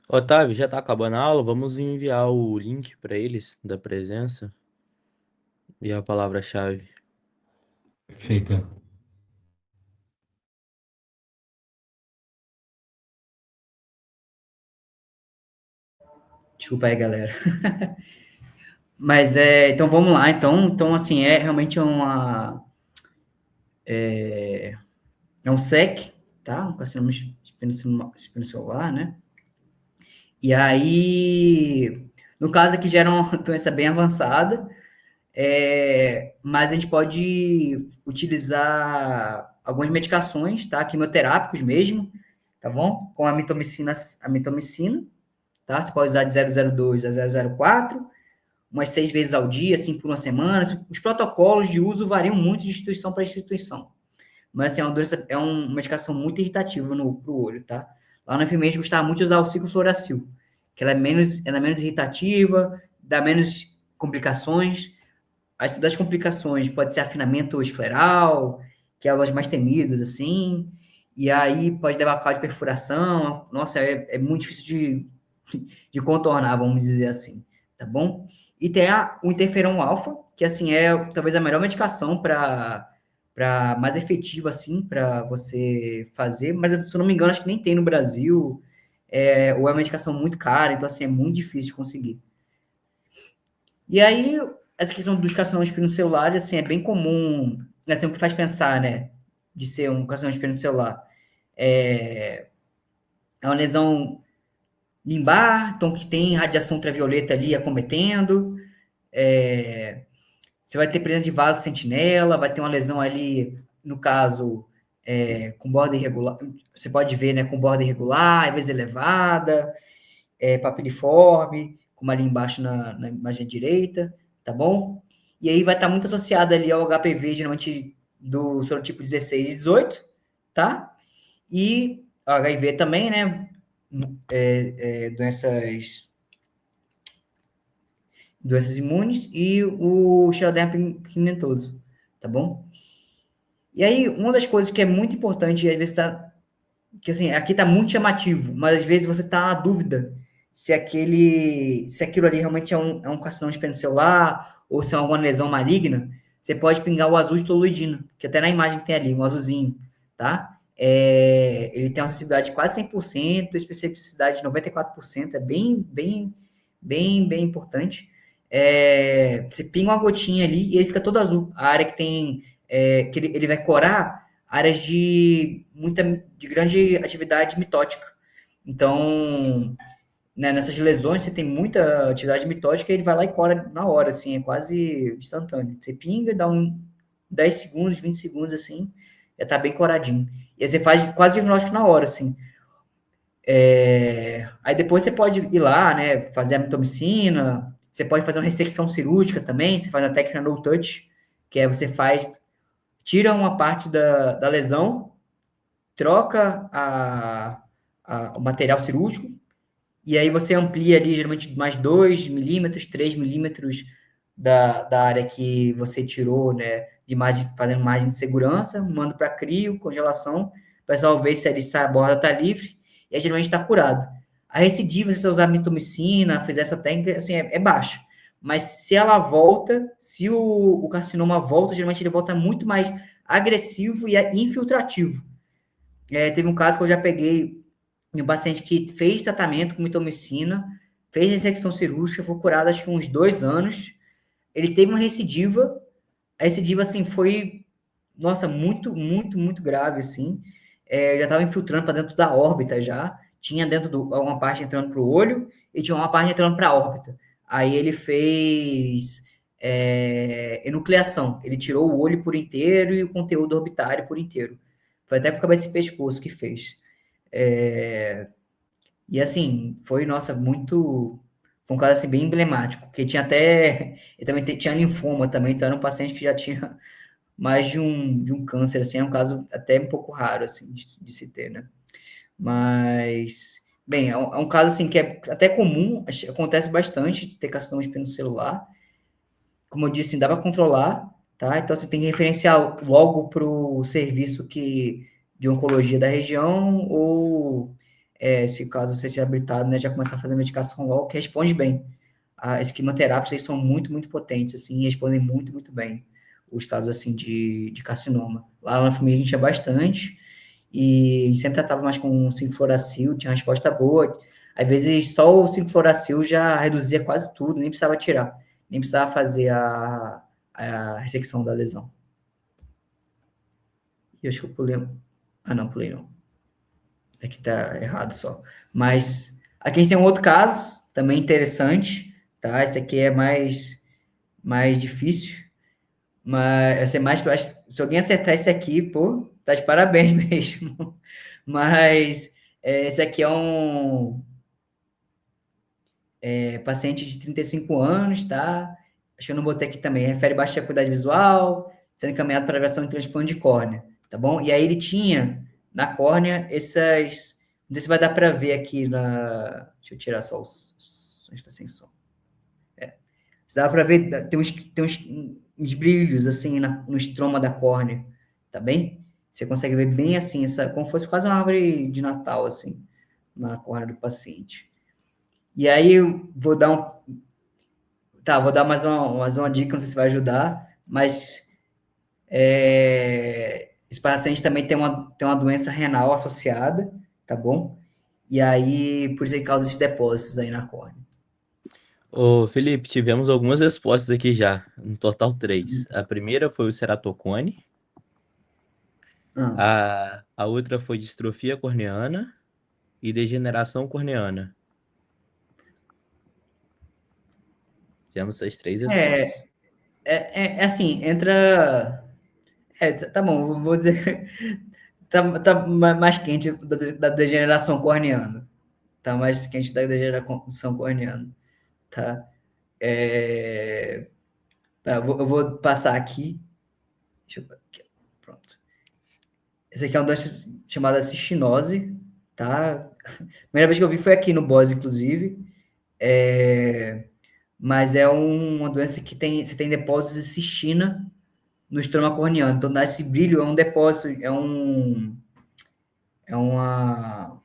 Otávio, já tá acabando a aula? Vamos enviar o link para eles da presença e a palavra-chave. Perfeito. Desculpa aí, galera. Mas então vamos lá. Então assim, é realmente é um SEC, tá? Um carcinoma espino celular, né? E aí, no caso aqui já era uma doença bem avançada, mas a gente pode utilizar algumas medicações, tá? Quimioterápicos mesmo, tá bom? Com a mitomicina, tá? Você pode usar de 0,02 a 0,04, umas 6 vezes ao dia, assim, por uma semana. Os protocolos de uso variam muito de instituição para instituição. Mas, assim, é uma medicação muito irritativa pro olho, tá? Lá na FME a gente gostava muito de usar o ciclofluoracil, que ela é menos irritativa, dá menos complicações. As das complicações pode ser afinamento escleral, que é uma das mais temidas, assim, e aí pode levar a causa de perfuração. Nossa, é muito difícil de contornar, vamos dizer assim, tá bom? E tem o interferon alfa, que assim é talvez a melhor medicação para mais efetiva assim para você fazer, mas se eu não me engano acho que nem tem no Brasil, ou é uma medicação muito cara, então assim é muito difícil de conseguir. E aí essa questão dos carcinomas espinocelulares assim é bem comum, assim o que faz pensar, né, de ser um carcinoma espinocelular é uma lesão limbar, então que tem radiação ultravioleta ali acometendo, você vai ter presença de vaso sentinela, vai ter uma lesão ali, no caso, com borda irregular, você pode ver, né, com borda irregular, às vezes elevada, papiliforme, como ali embaixo na imagem direita, tá bom? E aí vai estar muito associado ali ao HPV, geralmente do sorotipo 16 e 18, tá? E HIV também, né? Doenças imunes e o Xeroderma pigmentoso, tá bom? E aí, uma das coisas que é muito importante, e às vezes que assim, aqui tá muito chamativo, mas às vezes você tá na dúvida se aquilo ali realmente é um carcinoma espinocelular ou se é alguma lesão maligna, você pode pingar o azul de toluidina, que até na imagem tem ali, um azulzinho, tá? Ele tem uma sensibilidade de quase 100%, especificidade de 94%, é bem importante. Você pinga uma gotinha ali e ele fica todo azul. A área que tem, que ele vai corar áreas de grande atividade mitótica. Então, né, nessas lesões, você tem muita atividade mitótica, ele vai lá e cora na hora, assim, é quase instantâneo. Você pinga, dá 10 segundos, 20 segundos, assim, já tá bem coradinho. E aí você faz quase diagnóstico na hora, assim. Aí depois você pode ir lá, né, fazer a mitomicina, você pode fazer uma ressecção cirúrgica também, você faz a técnica no touch, que é você tira uma parte da lesão, troca o material cirúrgico, e aí você amplia ali, geralmente, mais 2 milímetros, 3 milímetros da área que você tirou, né, fazendo margem de segurança, manda para crio, congelação, o pessoal vê se a borda está livre, e aí geralmente está curado. A recidiva, se você usar mitomicina, fizer essa técnica, assim, é baixa. Mas se ela volta, se o carcinoma volta, geralmente ele volta muito mais agressivo e infiltrativo. Teve um caso que eu já peguei de um paciente que fez tratamento com mitomicina, fez ressecção cirúrgica, foi curado acho que uns 2 anos. Ele teve uma recidiva. A recidiva, assim, foi, nossa, muito, muito, muito grave, assim. Já estava infiltrando para dentro da órbita já. Tinha uma parte entrando para o olho e tinha uma parte entrando para a órbita. Aí ele fez enucleação. Ele tirou o olho por inteiro e o conteúdo orbitário por inteiro. Foi até com cabeça e pescoço que fez. E assim, foi, nossa, muito. Foi um caso assim, bem emblemático, porque tinha até. Ele também tinha linfoma também, então era um paciente que já tinha mais de um câncer, assim, é um caso até um pouco raro, assim, de se ter, né? Mas, bem, é um caso, assim, que é até comum, acontece bastante de ter carcinoma espinocelular. Como eu disse, dá para controlar, tá? Então, você tem que referenciar logo para o serviço de oncologia da região, ou, se caso você seja habilitado, né, já começar a fazer medicação logo, que responde bem. As quimioterápicas, eles são muito, muito potentes, assim, e respondem muito, muito bem os casos, assim, de carcinoma. Lá na família a gente tinha bastante, e sempre tratava mais com 5-fluoracil, tinha uma resposta boa. Às vezes, só o 5-fluoracil já reduzia quase tudo, nem precisava tirar, nem precisava fazer a ressecção da lesão. E eu acho que eu pulei. Ah, não, pulei não. Aqui tá errado só. Mas aqui a gente tem um outro caso, também interessante, tá? Esse aqui é mais difícil, mas esse é mais. Se alguém acertar esse aqui, pô, tá de parabéns mesmo. Mas esse aqui é um paciente de 35 anos, tá? Acho que eu não botei aqui também. Refere baixa acuidade visual, sendo encaminhado para avaliação de transplante de córnea, tá bom? E aí ele tinha na córnea essas. Não sei se vai dar para ver aqui na. Deixa eu tirar só os. Está sem som. Se dá para ver, tem uns brilhos assim no estroma da córnea, tá bem? Você consegue ver bem assim, como se fosse quase uma árvore de Natal, assim, na córnea do paciente. E aí eu vou dar vou dar mais uma dica, não sei se vai ajudar, mas esse paciente também tem uma doença renal associada, tá bom? E aí, por isso ele causa esses depósitos aí na córnea. Ô, Felipe, tivemos algumas respostas aqui já, no total 3. A primeira foi o ceratocone, a outra foi distrofia corneana e degeneração corneana. Tivemos essas 3 respostas. Assim, entra. Tá bom, vou dizer. Tá mais quente da degeneração corneana. Tá mais quente da degeneração corneana. Tá? Eu vou passar aqui. Deixa eu ver aqui. Pronto. Esse aqui é uma doença chamada cistinose. Tá? Primeira vez que eu vi foi aqui no BOS, inclusive. Mas é uma doença que você tem depósitos de cistina no estroma corneano. Então, dá esse brilho, é um depósito, é uma.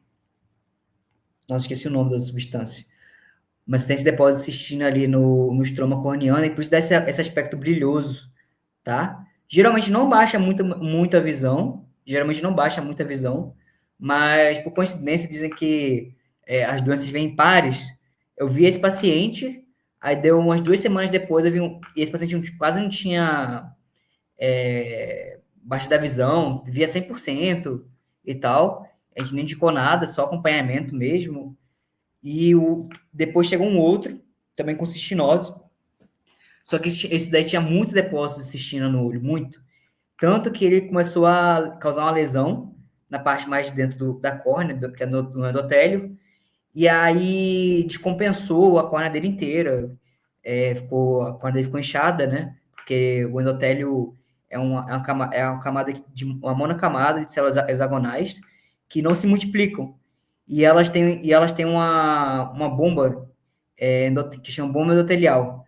Nossa, esqueci o nome da substância. Mas tem esse depósito de cistina ali no estroma corneano, e por isso dá esse aspecto brilhoso, tá? Geralmente não baixa muito a visão, mas por coincidência dizem que as doenças vêm em pares. Eu vi esse paciente, aí deu umas 2 semanas depois, e esse paciente quase não tinha baixa da visão, via 100% e tal. A gente nem indicou nada, só acompanhamento mesmo. E depois chegou um outro, também com cistinose. Só que esse daí tinha muito depósito de cistina no olho, muito. Tanto que ele começou a causar uma lesão na parte mais dentro da córnea, que é no endotélio, e aí descompensou a córnea dele inteira, a córnea dele ficou inchada, né? Porque o endotélio é uma camada uma monocamada de células hexagonais que não se multiplicam. E elas têm uma bomba que chama bomba endotelial.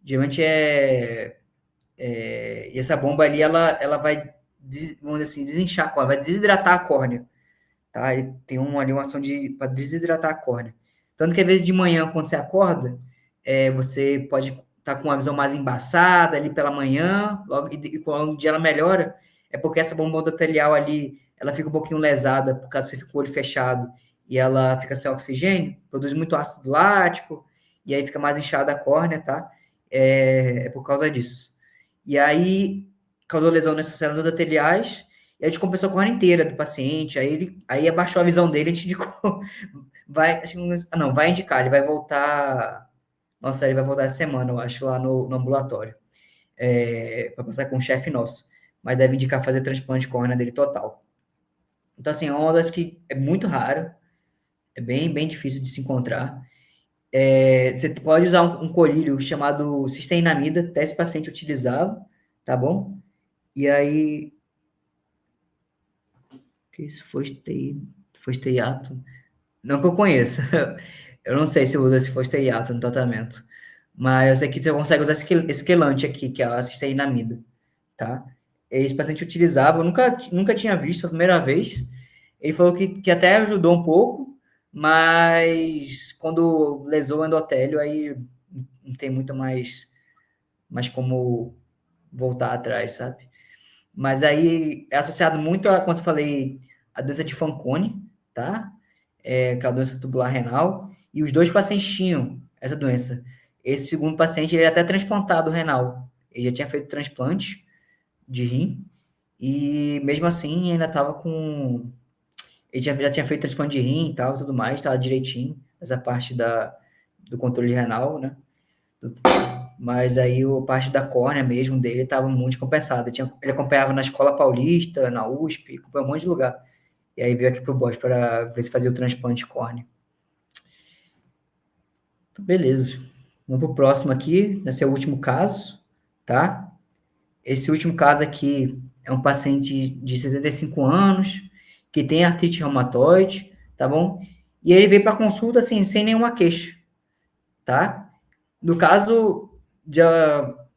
Geralmente e essa bomba ali, ela vai, vamos dizer assim, desinchar a córnea, vai desidratar a córnea, tá? Ele tem ali uma ação para desidratar a córnea. Tanto que às vezes de manhã, quando você acorda, você pode estar com uma visão mais embaçada ali pela manhã, logo, e quando o dia ela melhora, é porque essa bomba endotelial ali, ela fica um pouquinho lesada, por causa que você fica com o olho fechado, e ela fica sem oxigênio, produz muito ácido lático, e aí fica mais inchada a córnea, tá? É por causa disso. E aí, causou lesão nessas células endoteliais, e aí descompensou a córnea inteira do paciente, aí abaixou a visão dele, a gente indicou, vai indicar, ele vai voltar, nossa, ele vai voltar essa semana, eu acho, lá no ambulatório, para passar com um chefe nosso, mas deve indicar fazer transplante de córnea dele total. Então, assim, é uma das que é muito raro, é bem, bem difícil de se encontrar. Você pode usar um colírio chamado cisteínamida, até esse paciente utilizava, tá bom? E aí, que isso foi esteiato? Não que eu conheça. Eu não sei se usa esse fosfeato no tratamento. Mas eu sei que você consegue usar esse quelante aqui, que é a cisteínamida, tá? Esse paciente utilizava, eu nunca tinha visto a primeira vez. Ele falou que até ajudou um pouco, mas quando lesou o endotélio, aí não tem muito mais como voltar atrás, sabe? Mas aí é associado muito a, quando eu falei, a doença de Fanconi, tá? Que é a doença tubular renal, e os dois pacientes tinham essa doença. Esse segundo paciente, ele é até transplantado renal. Ele já tinha feito transplante de rim, e mesmo assim ainda estava com... Ele já tinha feito transplante de rim e tal, tudo mais, estava direitinho, essa parte do controle renal, né? Mas aí a parte da córnea mesmo dele estava muito compensada. Ele acompanhava na Escola Paulista, na USP, acompanhou um monte de lugar. E aí veio aqui pro BOS para ver se fazia o transplante de córnea. Então, beleza. Vamos pro próximo aqui. Esse é o último caso, tá? Esse último caso aqui é um paciente de 75 anos que tem artrite reumatoide, tá bom? E ele veio para consulta assim, sem nenhuma queixa, tá? No caso, já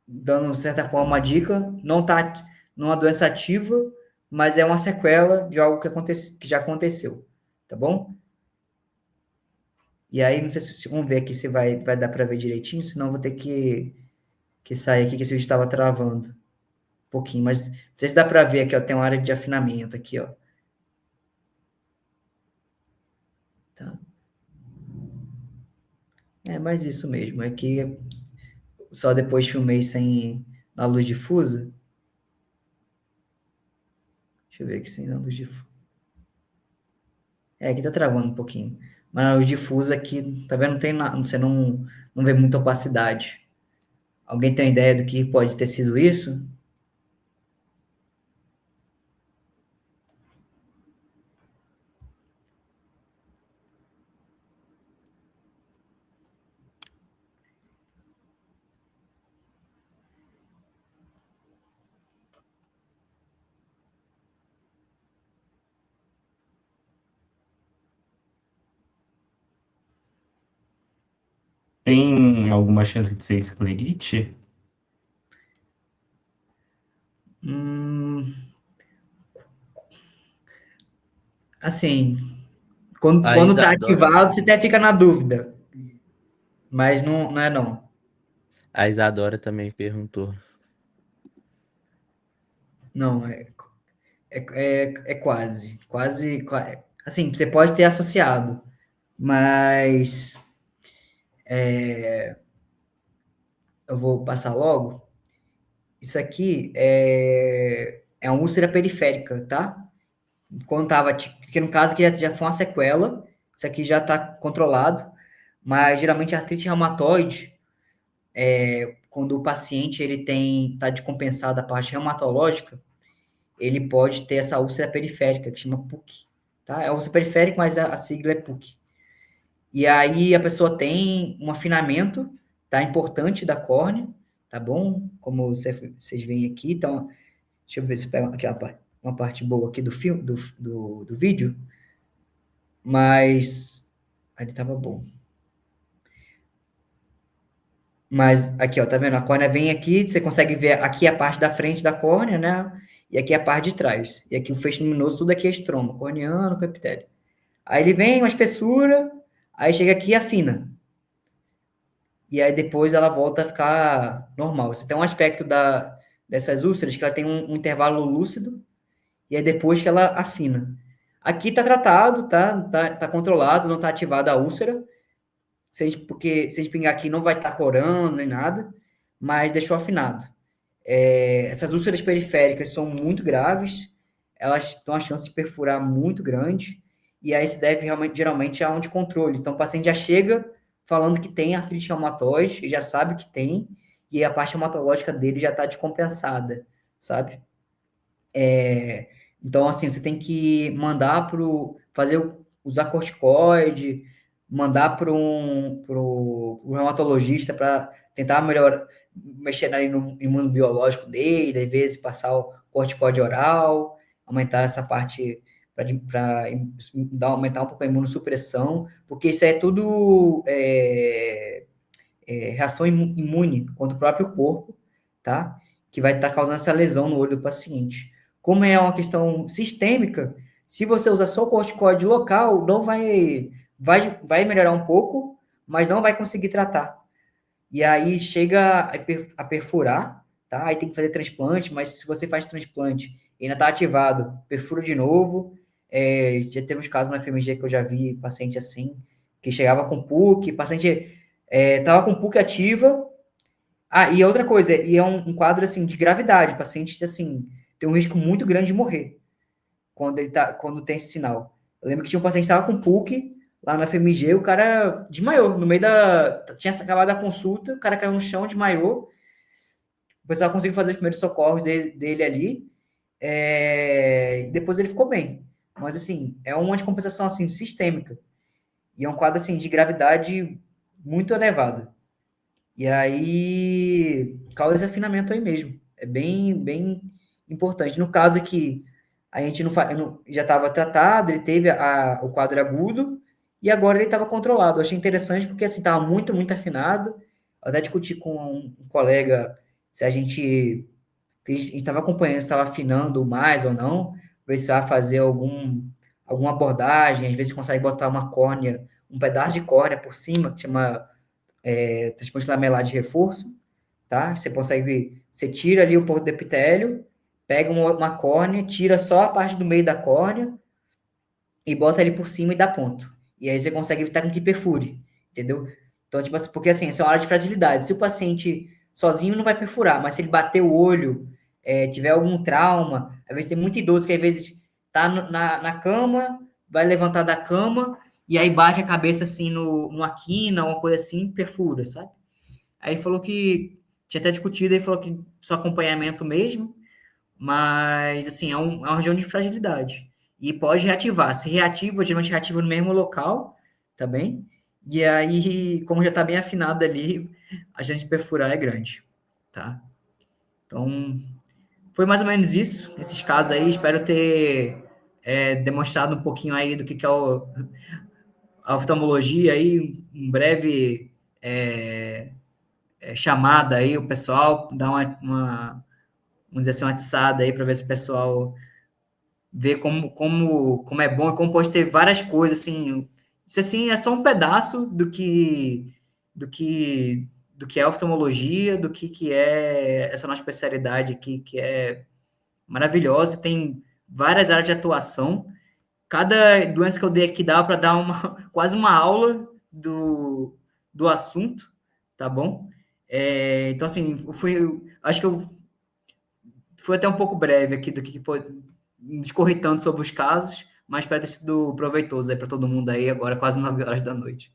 dando, de certa forma, uma dica, não tá numa doença ativa, mas é uma sequela de algo que já aconteceu, tá bom? E aí, não sei se vamos ver aqui se vai dar para ver direitinho, senão eu vou ter que sair aqui, que esse vídeo estava travando um pouquinho, mas não sei se dá para ver aqui, ó, tem uma área de afinamento aqui, ó. Tá. É mais isso mesmo, é que só depois filmei na luz difusa. Deixa eu ver aqui sem na luz difusa. Aqui tá travando um pouquinho. Mas na luz difusa aqui, tá vendo? Não tem nada, você não vê muita opacidade. Alguém tem ideia do que pode ter sido isso? Tem alguma chance de ser esclerite? Assim, quando tá Isadora, ativado, você até fica na dúvida. Mas não é não. a Isadora também perguntou. Não, quase. Assim, você pode ter associado, mas eu vou passar logo. Isso aqui é uma úlcera periférica, tá? Quando tava, porque no caso aqui já foi uma sequela, isso aqui já está controlado, mas geralmente a artrite reumatoide, quando o paciente ele tá descompensado a parte reumatológica, ele pode ter essa úlcera periférica, que chama PUC, tá? É úlcera periférica, mas a sigla é PUC. E aí a pessoa tem um afinamento, tá? Importante da córnea, tá bom? Como vocês veem aqui, então, deixa eu ver se eu pego aqui uma parte boa aqui do filme, do vídeo, mas ali tava bom. Mas aqui, ó, tá vendo? A córnea vem aqui, você consegue ver aqui a parte da frente da córnea, né? E aqui a parte de trás. E aqui o feixe luminoso, tudo aqui é estroma, corneano com epitélio. Aí ele vem, uma espessura, aí chega aqui e afina. E aí depois ela volta a ficar normal. Você tem um aspecto dessas úlceras que ela tem um intervalo lúcido, e aí depois que ela afina. Aqui tá tratado, tá controlado, não tá ativada a úlcera, porque se a gente pingar aqui não vai estar corando nem nada, mas deixou afinado. Essas úlceras periféricas são muito graves, elas têm uma chance de perfurar muito grande, e aí se deve geralmente a um descontrole. Então o paciente já chega falando que tem artrite reumatoide, e já sabe que tem, e a parte reumatológica dele já está descompensada, sabe? Então, assim, você tem que mandar usar corticoide, mandar para pro reumatologista para tentar melhorar, mexer ali no imunobiológico dele, às vezes passar o corticoide oral, aumentar essa parte para aumentar um pouco a imunossupressão, porque isso é tudo reação imune contra o próprio corpo, tá? Que vai estar causando essa lesão no olho do paciente. Como é uma questão sistêmica, se você usar só o corticoide local, não vai melhorar um pouco, mas não vai conseguir tratar. E aí chega a perfurar, tá? Aí tem que fazer transplante, mas se você faz transplante e ainda está ativado, perfura de novo. Já teve uns casos na FMG que eu já vi paciente assim, que chegava com PUC, paciente estava com PUC ativa. E outra coisa, e é um quadro assim de gravidade, o paciente assim tem um risco muito grande de morrer quando tem esse sinal. Eu lembro que tinha um paciente que estava com PUC lá na FMG, o cara desmaiou no meio tinha acabado a consulta, o cara caiu no chão, desmaiou. O pessoal conseguiu fazer os primeiros socorros dele ali, e depois ele ficou bem. Mas assim, é uma descompensação assim sistêmica. E é um quadro assim de gravidade muito elevada. E aí causa esse afinamento aí mesmo. É bem, bem importante. No caso aqui, a gente já estava tratado, ele teve o quadro agudo e agora ele estava controlado. Eu achei interessante porque assim estava muito, muito afinado. Eu até discuti com um colega se a gente estava acompanhando, se estava afinando mais ou não, ver se vai fazer alguma abordagem, às vezes consegue botar uma córnea, um pedaço de córnea por cima, que chama transplante lamelar de reforço, tá? Você tira ali um pouco do epitélio, pega uma córnea, tira só a parte do meio da córnea e bota ali por cima e dá ponto. E aí você consegue evitar com que perfure, entendeu? Então, tipo assim, porque assim, essa é uma área de fragilidade. Se o paciente sozinho não vai perfurar, mas se ele bater o olho, tiver algum trauma, às vezes tem muito idoso que às vezes tá na cama, vai levantar da cama e aí bate a cabeça assim numa quina, uma coisa assim, perfura, sabe? Aí ele falou que tinha até discutido, ele falou que só acompanhamento mesmo, mas assim, é uma região de fragilidade. E pode reativar. Se reativa, geralmente reativa no mesmo local, tá bem? E aí, como já está bem afinado ali, a chance de perfurar é grande, tá? Então, foi mais ou menos isso, esses casos aí. Espero ter demonstrado um pouquinho aí do que é a oftalmologia aí, um breve chamada aí, o pessoal, dar vamos dizer assim, uma atiçada aí para ver se o pessoal vê como é bom e como pode ter várias coisas, assim. Isso, assim, é só um pedaço do que, do que é oftalmologia, do que é essa nossa especialidade aqui, que é maravilhosa, tem várias áreas de atuação. Cada doença que eu dei aqui dá para dar quase uma aula do assunto, tá bom? Então, assim, acho que eu fui até um pouco breve aqui do que discorri tanto sobre os casos, mas espero ter sido proveitoso aí para todo mundo aí, agora quase 9 horas da noite.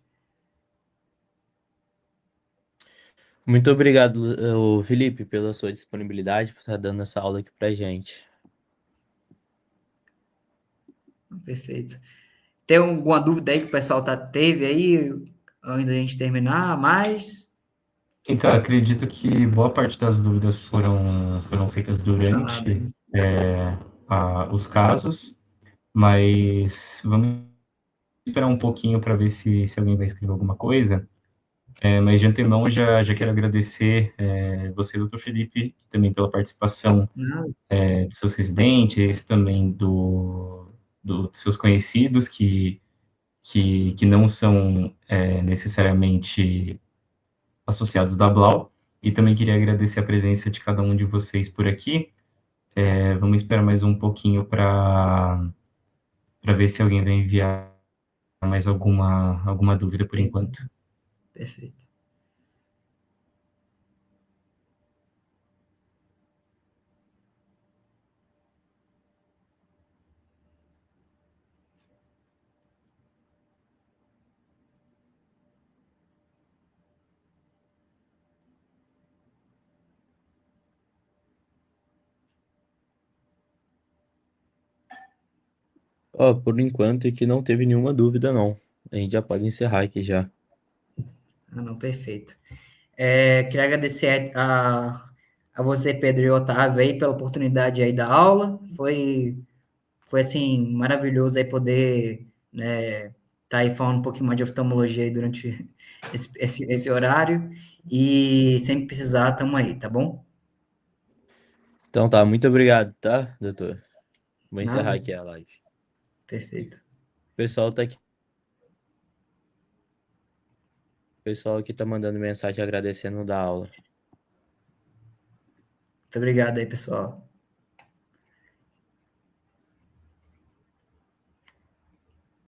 Muito obrigado, Felipe, pela sua disponibilidade, por estar dando essa aula aqui pra gente. Perfeito. Tem alguma dúvida aí que o pessoal teve aí, antes da gente terminar, mais? Então, acredito que boa parte das dúvidas foram feitas Falado durante aí. os casos, mas vamos esperar um pouquinho para ver se alguém vai escrever alguma coisa. Mas de antemão já quero agradecer você, doutor Felipe, também pela participação Não, dos seus residentes, também dos seus conhecidos que não são necessariamente associados da Blau, e também queria agradecer a presença de cada um de vocês por aqui. Vamos esperar mais um pouquinho para ver se alguém vai enviar mais alguma dúvida por enquanto. perfeito. Ó, por enquanto aqui não teve nenhuma dúvida, não. A gente já pode encerrar aqui já. Ah, não, perfeito. Queria agradecer a você, Pedro e Otávio, aí, pela oportunidade aí da aula. Foi assim, maravilhoso aí poder, né, tá aí falando um pouquinho mais de oftalmologia aí durante esse horário. E sempre precisar, tamo aí, tá bom? Então tá, muito obrigado, tá, doutor? Vou encerrar Nada? aqui a live. Perfeito. O pessoal tá aqui. O pessoal aqui tá mandando mensagem agradecendo da aula. Muito obrigado aí, pessoal.